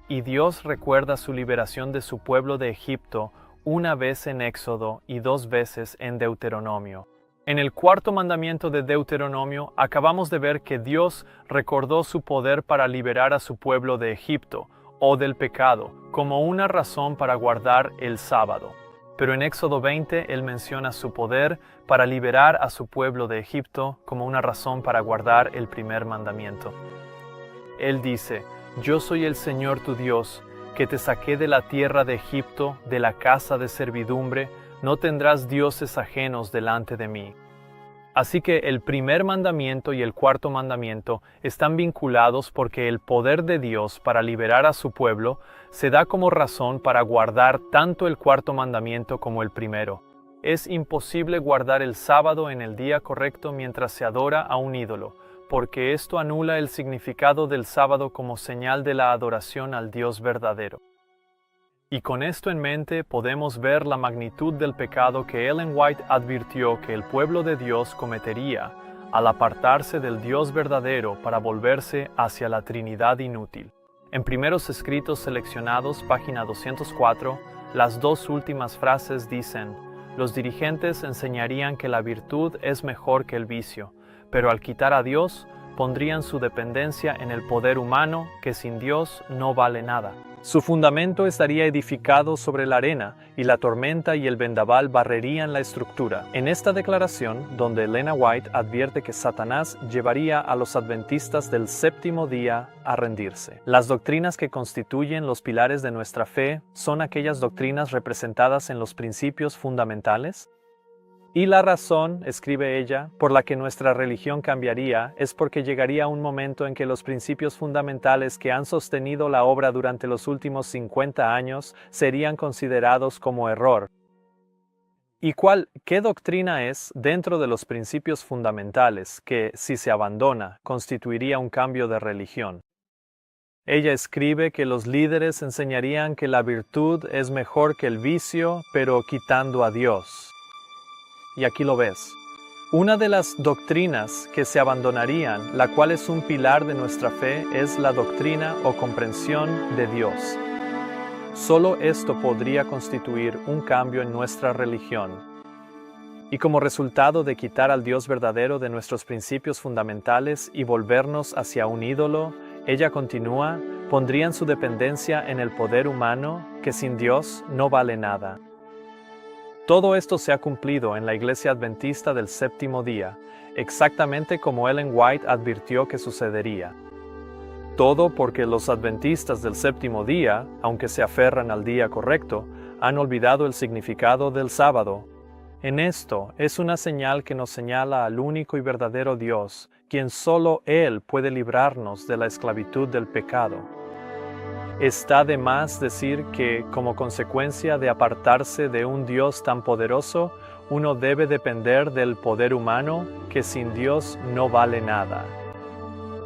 y Dios recuerda su liberación de su pueblo de Egipto una vez en Éxodo y 2 veces en Deuteronomio. En el 4º mandamiento de Deuteronomio acabamos de ver que Dios recordó su poder para liberar a su pueblo de Egipto o del pecado como una razón para guardar el sábado. Pero en Éxodo 20 Él menciona su poder para liberar a su pueblo de Egipto como una razón para guardar el primer mandamiento. Él dice: yo soy el Señor tu Dios, que te saqué de la tierra de Egipto, de la casa de servidumbre. No tendrás dioses ajenos delante de mí. Así que el primer mandamiento y el 4º mandamiento están vinculados porque el poder de Dios para liberar a su pueblo se da como razón para guardar tanto el 4º mandamiento como el primero. Es imposible guardar el sábado en el día correcto mientras se adora a un ídolo, porque esto anula el significado del sábado como señal de la adoración al Dios verdadero. Y con esto en mente podemos ver la magnitud del pecado que Ellen White advirtió que el pueblo de Dios cometería al apartarse del Dios verdadero para volverse hacia la Trinidad inútil. En Primeros Escritos Seleccionados, página 204, las 2 últimas frases dicen: los dirigentes enseñarían que la virtud es mejor que el vicio, pero al quitar a Dios, pondrían su dependencia en el poder humano, que sin Dios no vale nada. Su fundamento estaría edificado sobre la arena, y la tormenta y el vendaval barrerían la estructura. En esta declaración, donde Elena White advierte que Satanás llevaría a los adventistas del séptimo día a rendirse. Las doctrinas que constituyen los pilares de nuestra fe son aquellas doctrinas representadas en los principios fundamentales. Y la razón, escribe ella, por la que nuestra religión cambiaría es porque llegaría un momento en que los principios fundamentales que han sostenido la obra durante los últimos 50 años serían considerados como error. ¿Y qué doctrina es dentro de los principios fundamentales que, si se abandona, constituiría un cambio de religión? Ella escribe que los líderes enseñarían que la virtud es mejor que el vicio, pero quitando a Dios. Y aquí lo ves. Una de las doctrinas que se abandonarían, la cual es un pilar de nuestra fe, es la doctrina o comprensión de Dios. Solo esto podría constituir un cambio en nuestra religión. Y como resultado de quitar al Dios verdadero de nuestros principios fundamentales y volvernos hacia un ídolo, ella continúa, pondrían su dependencia en el poder humano, que sin Dios no vale nada. Todo esto se ha cumplido en la Iglesia Adventista del séptimo día, exactamente como Ellen White advirtió que sucedería. Todo porque los adventistas del séptimo día, aunque se aferran al día correcto, han olvidado el significado del sábado. En esto es una señal que nos señala al único y verdadero Dios, quien solo Él puede librarnos de la esclavitud del pecado. Está de más decir que, como consecuencia de apartarse de un Dios tan poderoso, uno debe depender del poder humano, que sin Dios no vale nada.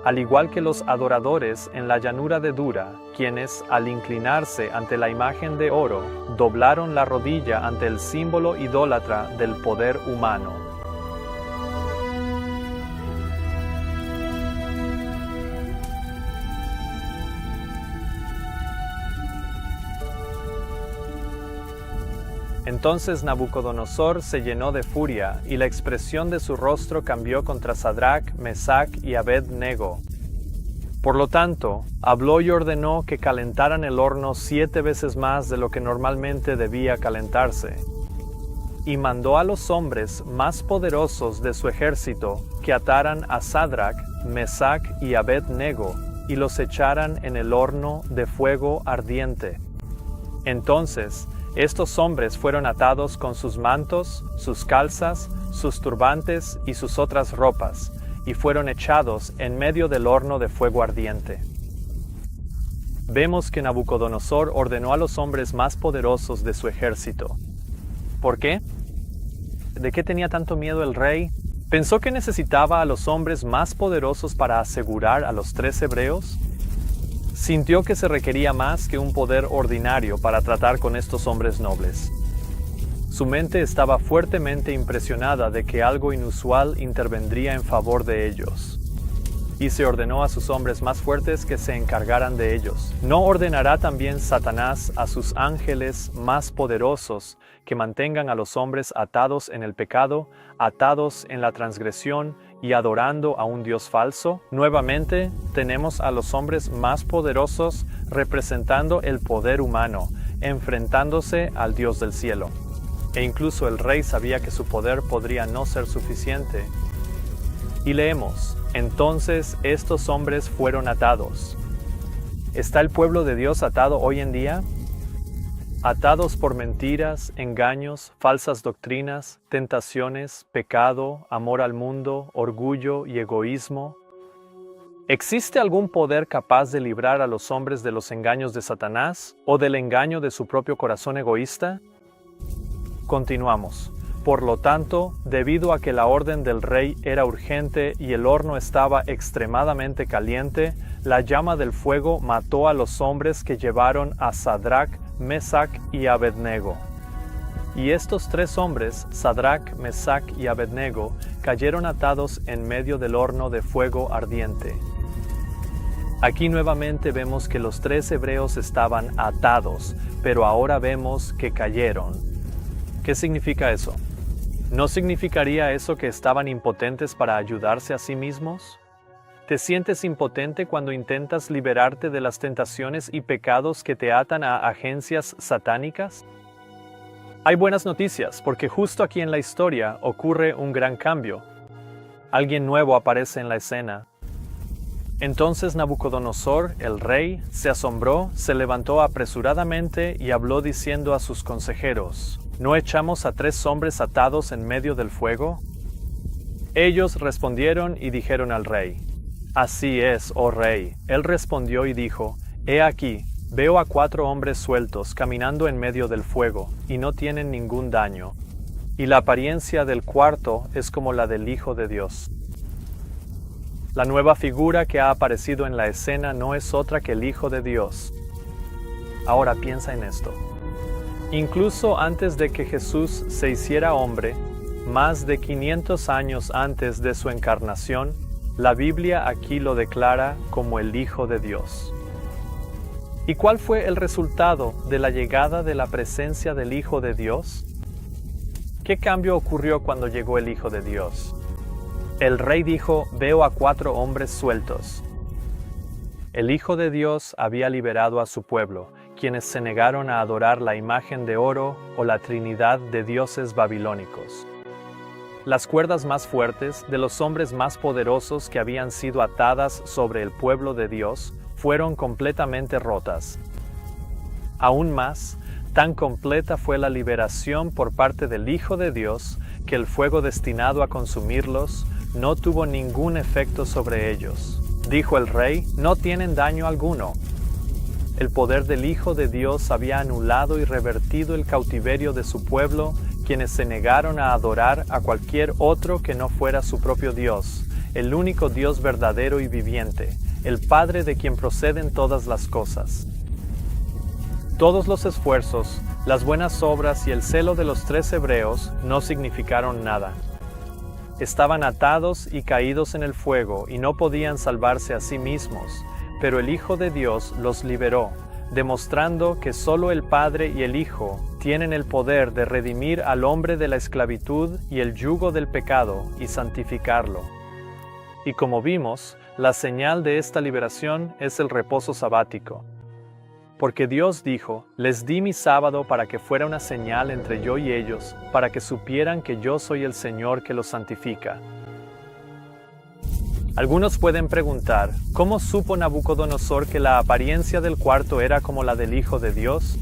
Al igual que los adoradores en la llanura de Dura, quienes, al inclinarse ante la imagen de oro, doblaron la rodilla ante el símbolo idólatra del poder humano. Entonces Nabucodonosor se llenó de furia, y la expresión de su rostro cambió contra Sadrach, Mesach y Abed-nego. Por lo tanto, habló y ordenó que calentaran el horno 7 veces más de lo que normalmente debía calentarse. Y mandó a los hombres más poderosos de su ejército que ataran a Sadrach, Mesach y Abed-nego, y los echaran en el horno de fuego ardiente. Entonces, estos hombres fueron atados con sus mantos, sus calzas, sus turbantes y sus otras ropas, y fueron echados en medio del horno de fuego ardiente. Vemos que Nabucodonosor ordenó a los hombres más poderosos de su ejército. ¿Por qué? ¿De qué tenía tanto miedo el rey? ¿Pensó que necesitaba a los hombres más poderosos para asegurar a los 3 hebreos? Sintió que se requería más que un poder ordinario para tratar con estos hombres nobles. Su mente estaba fuertemente impresionada de que algo inusual intervendría en favor de ellos. Y se ordenó a sus hombres más fuertes que se encargaran de ellos. ¿No ordenará también Satanás a sus ángeles más poderosos que mantengan a los hombres atados en el pecado, atados en la transgresión y adorando a un Dios falso? Nuevamente, tenemos a los hombres más poderosos representando el poder humano, enfrentándose al Dios del cielo. E incluso el rey sabía que su poder podría no ser suficiente. Y leemos, entonces estos hombres fueron atados. ¿Está el pueblo de Dios atado hoy en día? Atados por mentiras, engaños, falsas doctrinas, tentaciones, pecado, amor al mundo, orgullo y egoísmo. ¿Existe algún poder capaz de librar a los hombres de los engaños de Satanás o del engaño de su propio corazón egoísta? Continuamos. Por lo tanto, debido a que la orden del rey era urgente y el horno estaba extremadamente caliente, la llama del fuego mató a los hombres que llevaron a Sadrach, Mesach y Abed-nego. Y estos 3 hombres, Sadrach, Mesach y Abed-nego, cayeron atados en medio del horno de fuego ardiente. Aquí nuevamente vemos que los 3 hebreos estaban atados, pero ahora vemos que cayeron. ¿Qué significa eso? ¿No significaría eso que estaban impotentes para ayudarse a sí mismos? ¿Te sientes impotente cuando intentas liberarte de las tentaciones y pecados que te atan a agencias satánicas? Hay buenas noticias, porque justo aquí en la historia ocurre un gran cambio. Alguien nuevo aparece en la escena. Entonces Nabucodonosor, el rey, se asombró, se levantó apresuradamente y habló diciendo a sus consejeros, ¿no echamos a 3 hombres atados en medio del fuego? Ellos respondieron y dijeron al rey, Así es, oh rey. Él respondió y dijo, He aquí, veo a 4 hombres sueltos caminando en medio del fuego, y no tienen ningún daño. Y la apariencia del cuarto es como la del Hijo de Dios. La nueva figura que ha aparecido en la escena no es otra que el Hijo de Dios. Ahora piensa en esto. Incluso antes de que Jesús se hiciera hombre, más de 500 años antes de su encarnación, la Biblia aquí lo declara como el Hijo de Dios. ¿Y cuál fue el resultado de la llegada de la presencia del Hijo de Dios? ¿Qué cambio ocurrió cuando llegó el Hijo de Dios? El rey dijo, veo a 4 hombres sueltos. El Hijo de Dios había liberado a su pueblo, quienes se negaron a adorar la imagen de oro o la trinidad de dioses babilónicos. Las cuerdas más fuertes de los hombres más poderosos que habían sido atadas sobre el pueblo de Dios fueron completamente rotas. Aún más, tan completa fue la liberación por parte del Hijo de Dios que el fuego destinado a consumirlos no tuvo ningún efecto sobre ellos. Dijo el rey, no tienen daño alguno. El poder del Hijo de Dios había anulado y revertido el cautiverio de su pueblo, quienes se negaron a adorar a cualquier otro que no fuera su propio Dios, el único Dios verdadero y viviente, el Padre de quien proceden todas las cosas. Todos los esfuerzos, las buenas obras y el celo de los 3 hebreos no significaron nada. Estaban atados y caídos en el fuego y no podían salvarse a sí mismos, pero el Hijo de Dios los liberó, demostrando que solo el Padre y el Hijo tienen el poder de redimir al hombre de la esclavitud y el yugo del pecado y santificarlo. Y como vimos, la señal de esta liberación es el reposo sabático. Porque Dios dijo, les di mi sábado para que fuera una señal entre yo y ellos, para que supieran que yo soy el Señor que los santifica. Algunos pueden preguntar, ¿cómo supo Nabucodonosor que la apariencia del cuarto era como la del Hijo de Dios?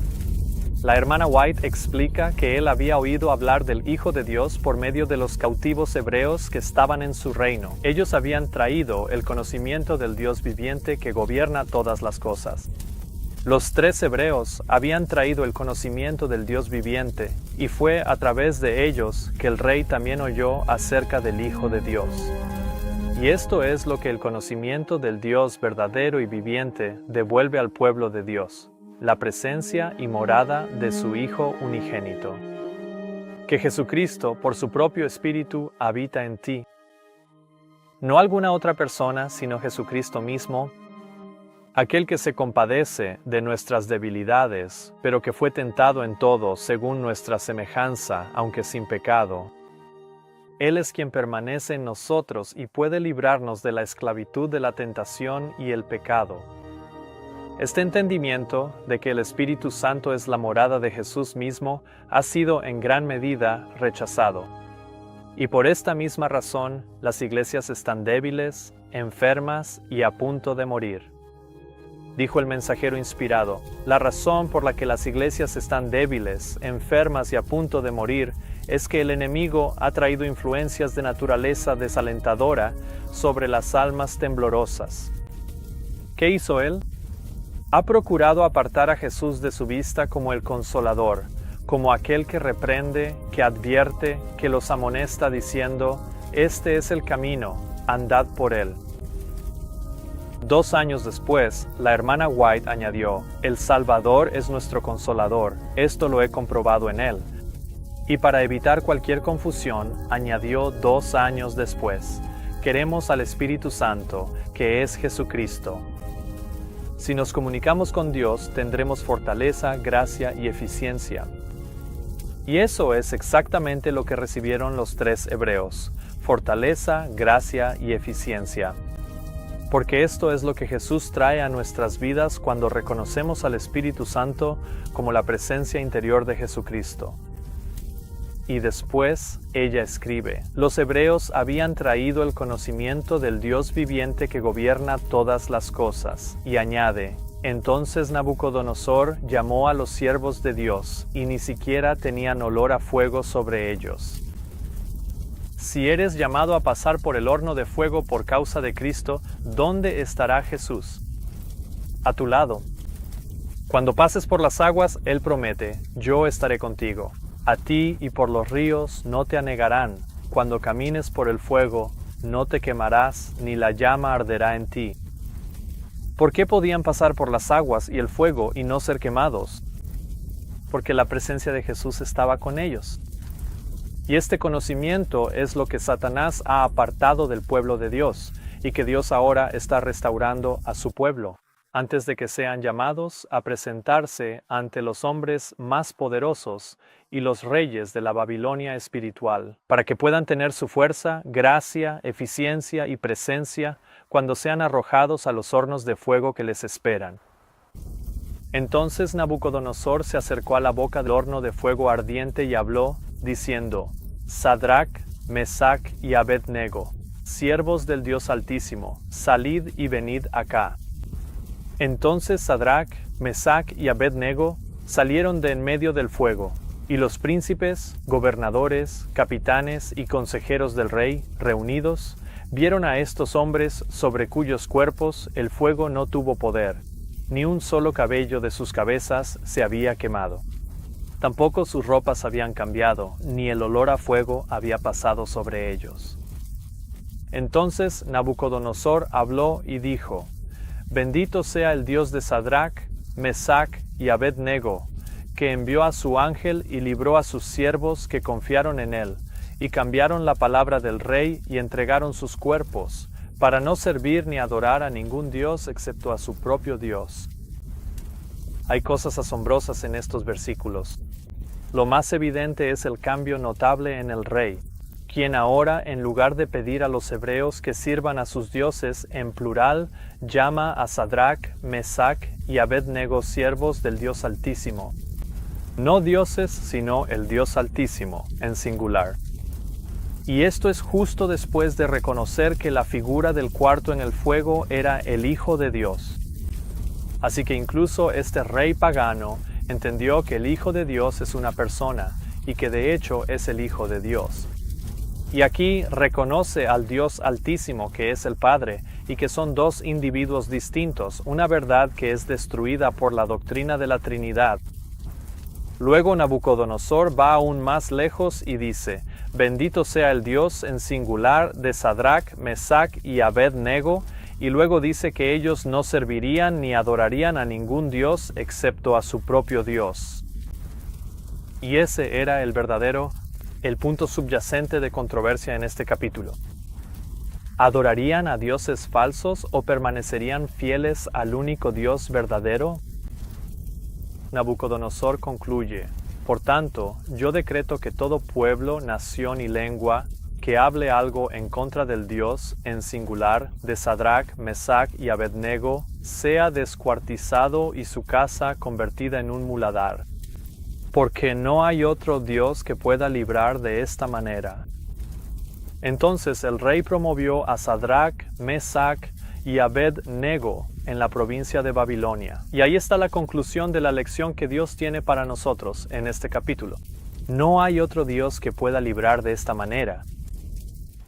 La hermana White explica que él había oído hablar del Hijo de Dios por medio de los cautivos hebreos que estaban en su reino. Ellos habían traído el conocimiento del Dios viviente que gobierna todas las cosas. Los 3 hebreos habían traído el conocimiento del Dios viviente, y fue a través de ellos que el rey también oyó acerca del Hijo de Dios. Y esto es lo que el conocimiento del Dios verdadero y viviente devuelve al pueblo de Dios: la presencia y morada de su Hijo unigénito. Que Jesucristo, por su propio Espíritu, habita en ti. No alguna otra persona, sino Jesucristo mismo, aquel que se compadece de nuestras debilidades, pero que fue tentado en todo según nuestra semejanza, aunque sin pecado. Él es quien permanece en nosotros y puede librarnos de la esclavitud de la tentación y el pecado. Este entendimiento de que el Espíritu Santo es la morada de Jesús mismo ha sido en gran medida rechazado. Y por esta misma razón, las iglesias están débiles, enfermas y a punto de morir. Dijo el mensajero inspirado, la razón por la que las iglesias están débiles, enfermas y a punto de morir es que el enemigo ha traído influencias de naturaleza desalentadora sobre las almas temblorosas. ¿Qué hizo él? Ha procurado apartar a Jesús de su vista como el Consolador, como aquel que reprende, que advierte, que los amonesta diciendo, este es el camino, andad por él. 2 años después, la hermana White añadió, el Salvador es nuestro Consolador, esto lo he comprobado en él. Y para evitar cualquier confusión, añadió 2 años después, queremos al Espíritu Santo, que es Jesucristo. Si nos comunicamos con Dios, tendremos fortaleza, gracia y eficiencia. Y eso es exactamente lo que recibieron los 3 hebreos: fortaleza, gracia y eficiencia. Porque esto es lo que Jesús trae a nuestras vidas cuando reconocemos al Espíritu Santo como la presencia interior de Jesucristo. Y después ella escribe, los hebreos habían traído el conocimiento del Dios viviente que gobierna todas las cosas, y añade, entonces Nabucodonosor llamó a los siervos de Dios, y ni siquiera tenían olor a fuego sobre ellos. Si eres llamado a pasar por el horno de fuego por causa de Cristo, ¿dónde estará Jesús? A tu lado. Cuando pases por las aguas, Él promete, yo estaré contigo. A ti y por los ríos no te anegarán. Cuando camines por el fuego, no te quemarás, ni la llama arderá en ti. ¿Por qué podían pasar por las aguas y el fuego y no ser quemados? Porque la presencia de Jesús estaba con ellos. Y este conocimiento es lo que Satanás ha apartado del pueblo de Dios, y que Dios ahora está restaurando a su pueblo, antes de que sean llamados a presentarse ante los hombres más poderosos y los reyes de la Babilonia espiritual, para que puedan tener su fuerza, gracia, eficiencia y presencia cuando sean arrojados a los hornos de fuego que les esperan. Entonces Nabucodonosor se acercó a la boca del horno de fuego ardiente y habló, diciendo, Sadrach, Mesach y Abed-nego, siervos del Dios Altísimo, salid y venid acá. Entonces Sadrach, Mesach y Abed-nego salieron de en medio del fuego, y los príncipes, gobernadores, capitanes y consejeros del rey, reunidos, vieron a estos hombres sobre cuyos cuerpos el fuego no tuvo poder, ni un solo cabello de sus cabezas se había quemado. Tampoco sus ropas habían cambiado, ni el olor a fuego había pasado sobre ellos. Entonces Nabucodonosor habló y dijo, Bendito sea el Dios de Sadrach, Mesach y Abed-nego, que envió a su ángel y libró a sus siervos que confiaron en él, y cambiaron la palabra del rey y entregaron sus cuerpos, para no servir ni adorar a ningún Dios excepto a su propio Dios. Hay cosas asombrosas en estos versículos. Lo más evidente es el cambio notable en el rey, quien ahora, en lugar de pedir a los hebreos que sirvan a sus dioses en plural, llama a Sadrach, Mesach y Abed-nego siervos del Dios Altísimo. No dioses, sino el Dios Altísimo, en singular. Y esto es justo después de reconocer que la figura del cuarto en el fuego era el Hijo de Dios. Así que incluso este rey pagano entendió que el Hijo de Dios es una persona, y que de hecho es el Hijo de Dios. Y aquí reconoce al Dios Altísimo, que es el Padre, y que son dos individuos distintos, una verdad que es destruida por la doctrina de la Trinidad. Luego Nabucodonosor va aún más lejos y dice: bendito sea el Dios en singular de Sadrach, Mesach y Abed-nego, y luego dice que ellos no servirían ni adorarían a ningún Dios excepto a su propio Dios. Y ese era el punto subyacente de controversia en este capítulo. ¿Adorarían a dioses falsos o permanecerían fieles al único Dios verdadero? Nabucodonosor concluye: por tanto, yo decreto que todo pueblo, nación y lengua que hable algo en contra del Dios, en singular, de Sadrach, Mesach y Abed-nego, sea descuartizado y su casa convertida en un muladar. Porque no hay otro Dios que pueda librar de esta manera. Entonces el rey promovió a Sadrach, Mesach y Abed-nego en la provincia de Babilonia. Y ahí está la conclusión de la lección que Dios tiene para nosotros en este capítulo. No hay otro Dios que pueda librar de esta manera.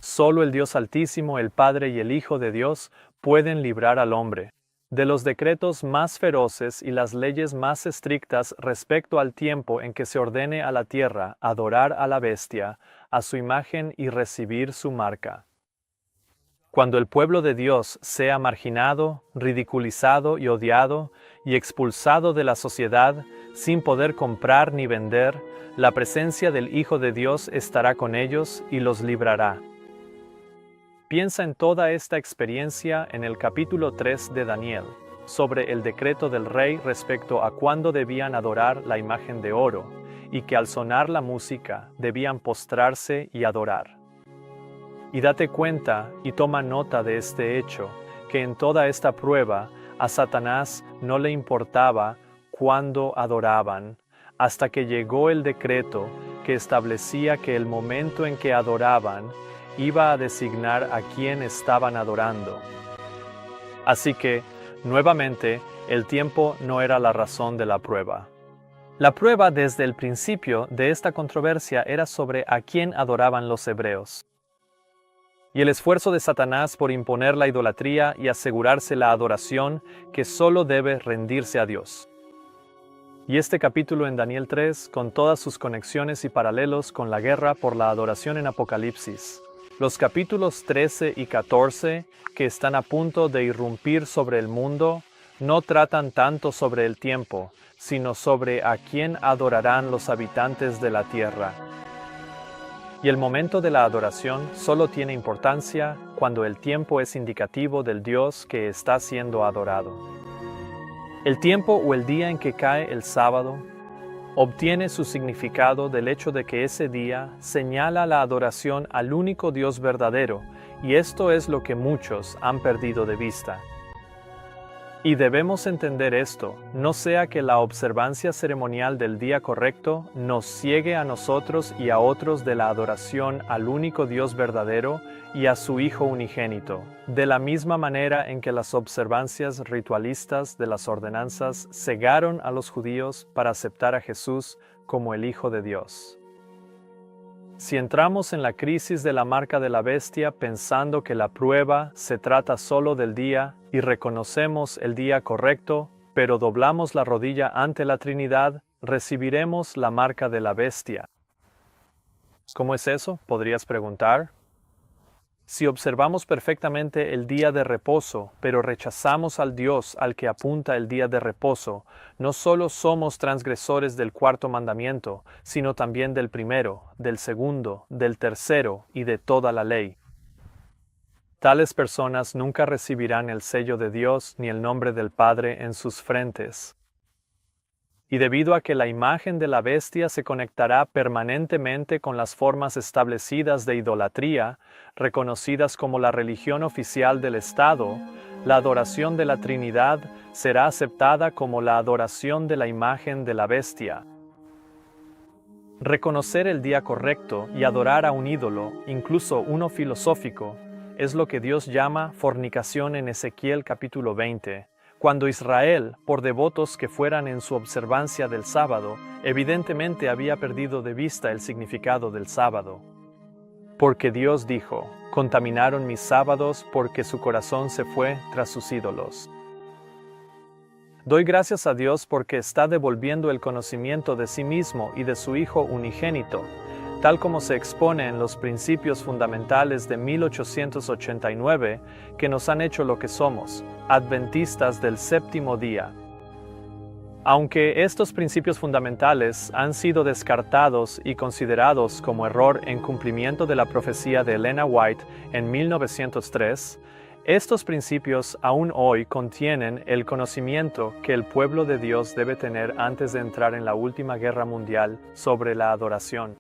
Solo el Dios Altísimo, el Padre y el Hijo de Dios pueden librar al hombre de los decretos más feroces y las leyes más estrictas respecto al tiempo en que se ordene a la tierra adorar a la bestia, a su imagen y recibir su marca. Cuando el pueblo de Dios sea marginado, ridiculizado y odiado, y expulsado de la sociedad, sin poder comprar ni vender, la presencia del Hijo de Dios estará con ellos y los librará. Piensa en toda esta experiencia en el capítulo 3 de Daniel, sobre el decreto del rey respecto a cuándo debían adorar la imagen de oro, y que al sonar la música debían postrarse y adorar. Y date cuenta y toma nota de este hecho, que en toda esta prueba a Satanás no le importaba cuándo adoraban, hasta que llegó el decreto que establecía que el momento en que adoraban iba a designar a quién estaban adorando. Así que, nuevamente, el tiempo no era la razón de la prueba. La prueba desde el principio de esta controversia era sobre a quién adoraban los hebreos. Y el esfuerzo de Satanás por imponer la idolatría y asegurarse la adoración que solo debe rendirse a Dios. Y este capítulo en Daniel 3, con todas sus conexiones y paralelos con la guerra por la adoración en Apocalipsis. Los capítulos 13 y 14, que están a punto de irrumpir sobre el mundo, no tratan tanto sobre el tiempo, sino sobre a quién adorarán los habitantes de la tierra. Y el momento de la adoración solo tiene importancia cuando el tiempo es indicativo del Dios que está siendo adorado. El tiempo o el día en que cae el sábado obtiene su significado del hecho de que ese día señala la adoración al único Dios verdadero, y esto es lo que muchos han perdido de vista. Y debemos entender esto, no sea que la observancia ceremonial del día correcto nos ciegue a nosotros y a otros de la adoración al único Dios verdadero y a su Hijo unigénito, de la misma manera en que las observancias ritualistas de las ordenanzas cegaron a los judíos para aceptar a Jesús como el Hijo de Dios. Si entramos en la crisis de la marca de la bestia pensando que la prueba se trata solo del día y reconocemos el día correcto, pero doblamos la rodilla ante la Trinidad, recibiremos la marca de la bestia. ¿Cómo es eso?, podrías preguntar. Si observamos perfectamente el día de reposo, pero rechazamos al Dios al que apunta el día de reposo, no solo somos transgresores del cuarto mandamiento, sino también del primero, del segundo, del tercero y de toda la ley. Tales personas nunca recibirán el sello de Dios ni el nombre del Padre en sus frentes. y debido a que la imagen de la bestia se conectará permanentemente con las formas establecidas de idolatría, reconocidas como la religión oficial del Estado, la adoración de la Trinidad será aceptada como la adoración de la imagen de la bestia. Reconocer el día correcto y adorar a un ídolo, incluso uno filosófico, es lo que Dios llama fornicación en Ezequiel capítulo 20. Cuando Israel, por devotos que fueran en su observancia del sábado, evidentemente había perdido de vista el significado del sábado. Porque Dios dijo, contaminaron mis sábados porque su corazón se fue tras sus ídolos. Doy gracias a Dios porque está devolviendo el conocimiento de sí mismo y de su Hijo unigénito, tal como se expone en los principios fundamentales de 1889 que nos han hecho lo que somos, adventistas del séptimo día. Aunque estos principios fundamentales han sido descartados y considerados como error en cumplimiento de la profecía de Elena White en 1903, estos principios aún hoy contienen el conocimiento que el pueblo de Dios debe tener antes de entrar en la última guerra mundial sobre la adoración.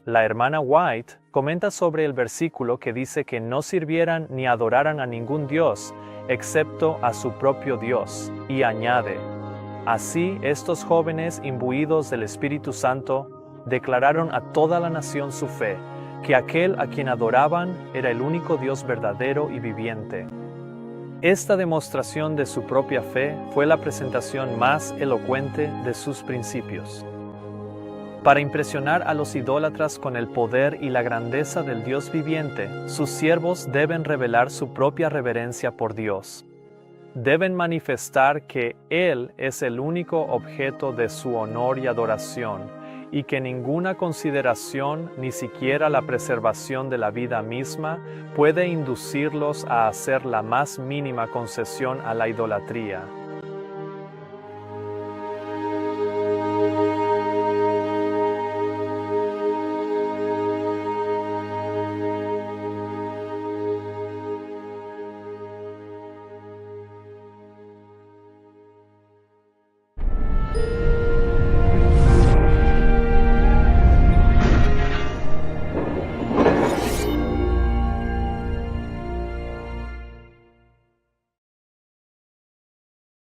La hermana White comenta sobre el versículo que dice que no sirvieran ni adoraran a ningún Dios, excepto a su propio Dios, y añade, así estos jóvenes imbuidos del Espíritu Santo declararon a toda la nación su fe, que aquel a quien adoraban era el único Dios verdadero y viviente. Esta demostración de su propia fe fue la presentación más elocuente de sus principios. Para impresionar a los idólatras con el poder y la grandeza del Dios viviente, sus siervos deben revelar su propia reverencia por Dios. Deben manifestar que Él es el único objeto de su honor y adoración, y que ninguna consideración, ni siquiera la preservación de la vida misma, puede inducirlos a hacer la más mínima concesión a la idolatría.